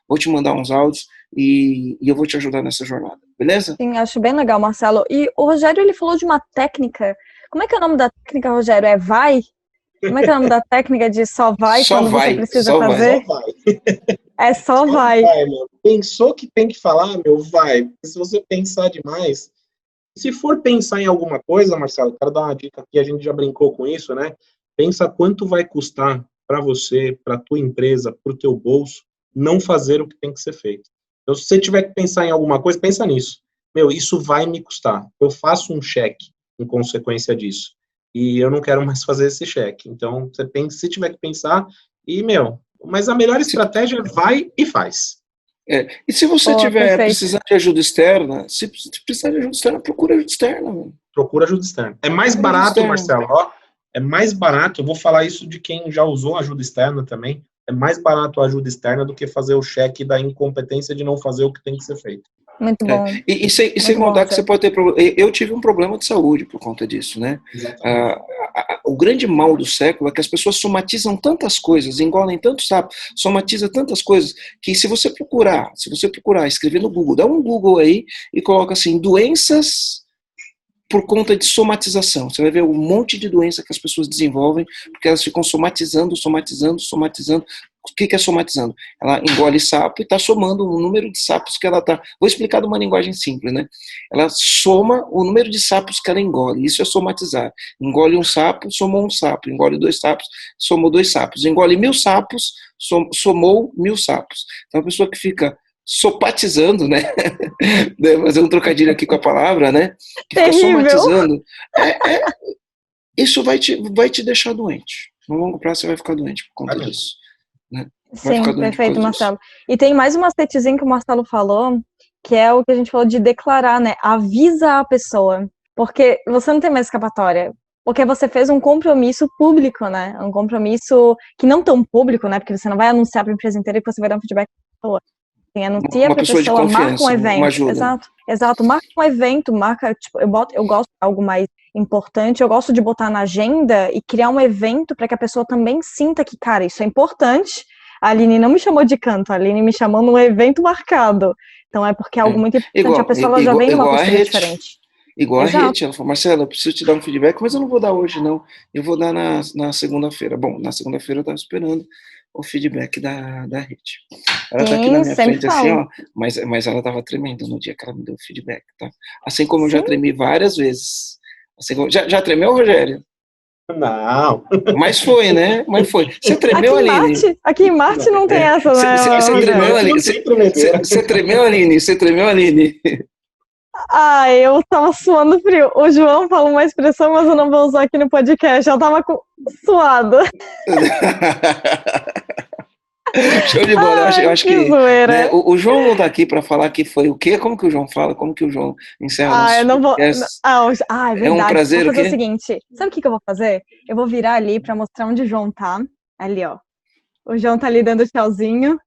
vou te mandar uns áudios e eu vou te ajudar nessa jornada. Beleza? Sim, acho bem legal, Marcelo. E o Rogério, ele falou de uma técnica. Como é que é o nome da técnica, Rogério? É vai? Como é que é o nome da técnica de só vai Só quando vai, você precisa só vai. fazer? Só vai. É só vai. Meu. Pensou que tem que falar, meu, vai. Porque se você pensar demais, se for pensar em alguma coisa, Marcelo, quero dar uma dica aqui, a gente já brincou com isso, né? Pensa quanto vai custar para você, para tua empresa, para o teu bolso, não fazer o que tem que ser feito. Então, se você tiver que pensar em alguma coisa, pensa nisso. Meu, isso vai me custar. Eu faço um cheque em consequência disso. E eu não quero mais fazer esse cheque. Então, você tem, se tiver que pensar, mas a melhor estratégia é vai e faz. E se você tiver perfeito. precisando de ajuda externa, se precisar de ajuda externa, procura ajuda externa. Mano. Procura ajuda externa. É mais barato, Marcelo, ó, é mais barato, eu vou falar isso de quem já usou ajuda externa também, é mais barato a ajuda externa do que fazer o cheque da incompetência de não fazer o que tem que ser feito. Muito bom. E sem contar que você pode ter problema. Eu tive um problema de saúde por conta disso, né? O grande mal do século é que as pessoas somatizam tantas coisas, engolem tantos sapos, somatizam tantas coisas, que se você procurar, escrever no Google, dá um Google aí e coloca assim, doenças por conta de somatização. Você vai ver um monte de doença que as pessoas desenvolvem, porque elas ficam somatizando. O que é somatizando? Ela engole sapo e está somando o número de sapos que ela está... Vou explicar de uma linguagem simples, né? Ela soma o número de sapos que ela engole. Isso é somatizar. Engole um sapo, somou um sapo. Engole 2 sapos, somou 2 sapos. Engole 1000 sapos, somou 1000 sapos. Então a pessoa que fica sopatizando, né? Fazer um trocadilho aqui com a palavra, né? Que fica somatizando. Isso vai te deixar doente. No longo prazo você vai ficar doente por conta disso. Né? Sim, perfeito, Marcelo. E tem mais uma macetezinho que o Marcelo falou, que é o que a gente falou de declarar, né? Avisa a pessoa. Porque você não tem mais escapatória. Porque você fez um compromisso público, né? Um compromisso que não tão público, né? Porque você não vai anunciar para a empresa inteira que você vai dar um feedback para a pessoa. Anuncia para a pessoa, marca um evento. Exato, marca um evento, tipo, eu gosto de algo mais importante, eu gosto de botar na agenda e criar um evento para que a pessoa também sinta que, cara, isso é importante. A Aline não me chamou de canto, a Aline me chamou num evento marcado. Então é porque é algo muito importante, a pessoa já vem numa postura diferente. Igual a Rede, ela falou, Marcela, eu preciso te dar um feedback, mas eu não vou dar hoje, não. Eu vou dar na segunda-feira. Bom, na segunda-feira eu estava esperando o feedback da Rede. Ela tá aqui na minha frente assim, ó, mas ela estava tremendo no dia que ela me deu o feedback, tá? Assim como eu já tremi várias vezes. Assim, já tremeu, Rogério? Não. Mas foi, né? Você tremeu, Aline? Aqui em Marte não tem essa, né? Você tremeu, Aline? Você tremeu, Aline? Você tremeu, Aline? Eu tava suando frio. O João fala uma expressão, mas eu não vou usar aqui no podcast. Eu tava suado. Show de bola. Eu acho que né, o João não tá aqui para falar que foi o quê? Como que o João fala? Como que o João encerra eu não vou. É verdade. É um prazer. Vou fazer o seguinte. Sabe o que eu vou fazer? Eu vou virar ali para mostrar onde o João tá. Ali, ó. O João tá ali dando tchauzinho.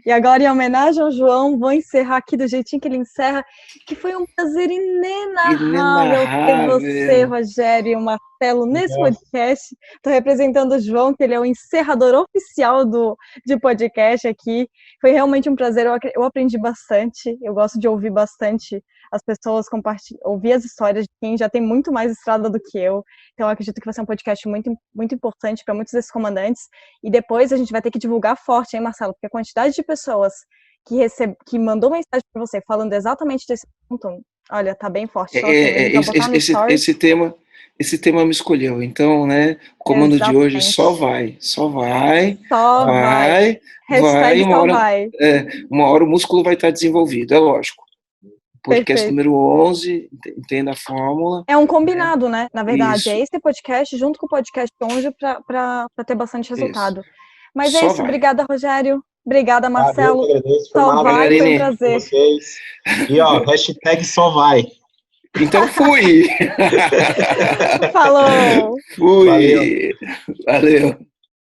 E agora, em homenagem ao João, vou encerrar aqui do jeitinho que ele encerra, que foi um prazer inenarrável ter você, Rogério, e o Marcelo nesse podcast. Estou representando o João, que ele é o encerrador oficial de podcast aqui. Foi realmente um prazer, eu aprendi bastante, eu gosto de ouvir bastante as pessoas ouvir as histórias de quem já tem muito mais estrada do que eu. Então, eu acredito que vai ser um podcast muito, muito importante para muitos desses comandantes. E depois a gente vai ter que divulgar forte, hein, Marcelo? Porque a quantidade de pessoas que mandou mensagem para você falando exatamente desse ponto, olha, tá bem forte. Então, esse tema me escolheu. Então, né, o comando de hoje só vai. Uma hora o músculo vai estar desenvolvido, é lógico. Podcast número 11, entenda a fórmula. É um combinado, né? Na verdade, isso. É esse podcast junto com o podcast 11 para ter bastante resultado. Isso. Mas é isso, obrigada, Rogério. Obrigada, Marcelo. Eu agradeço, só vai, foi um prazer. Vocês. E ó, hashtag só vai. Então fui. Falou. Fui. Valeu.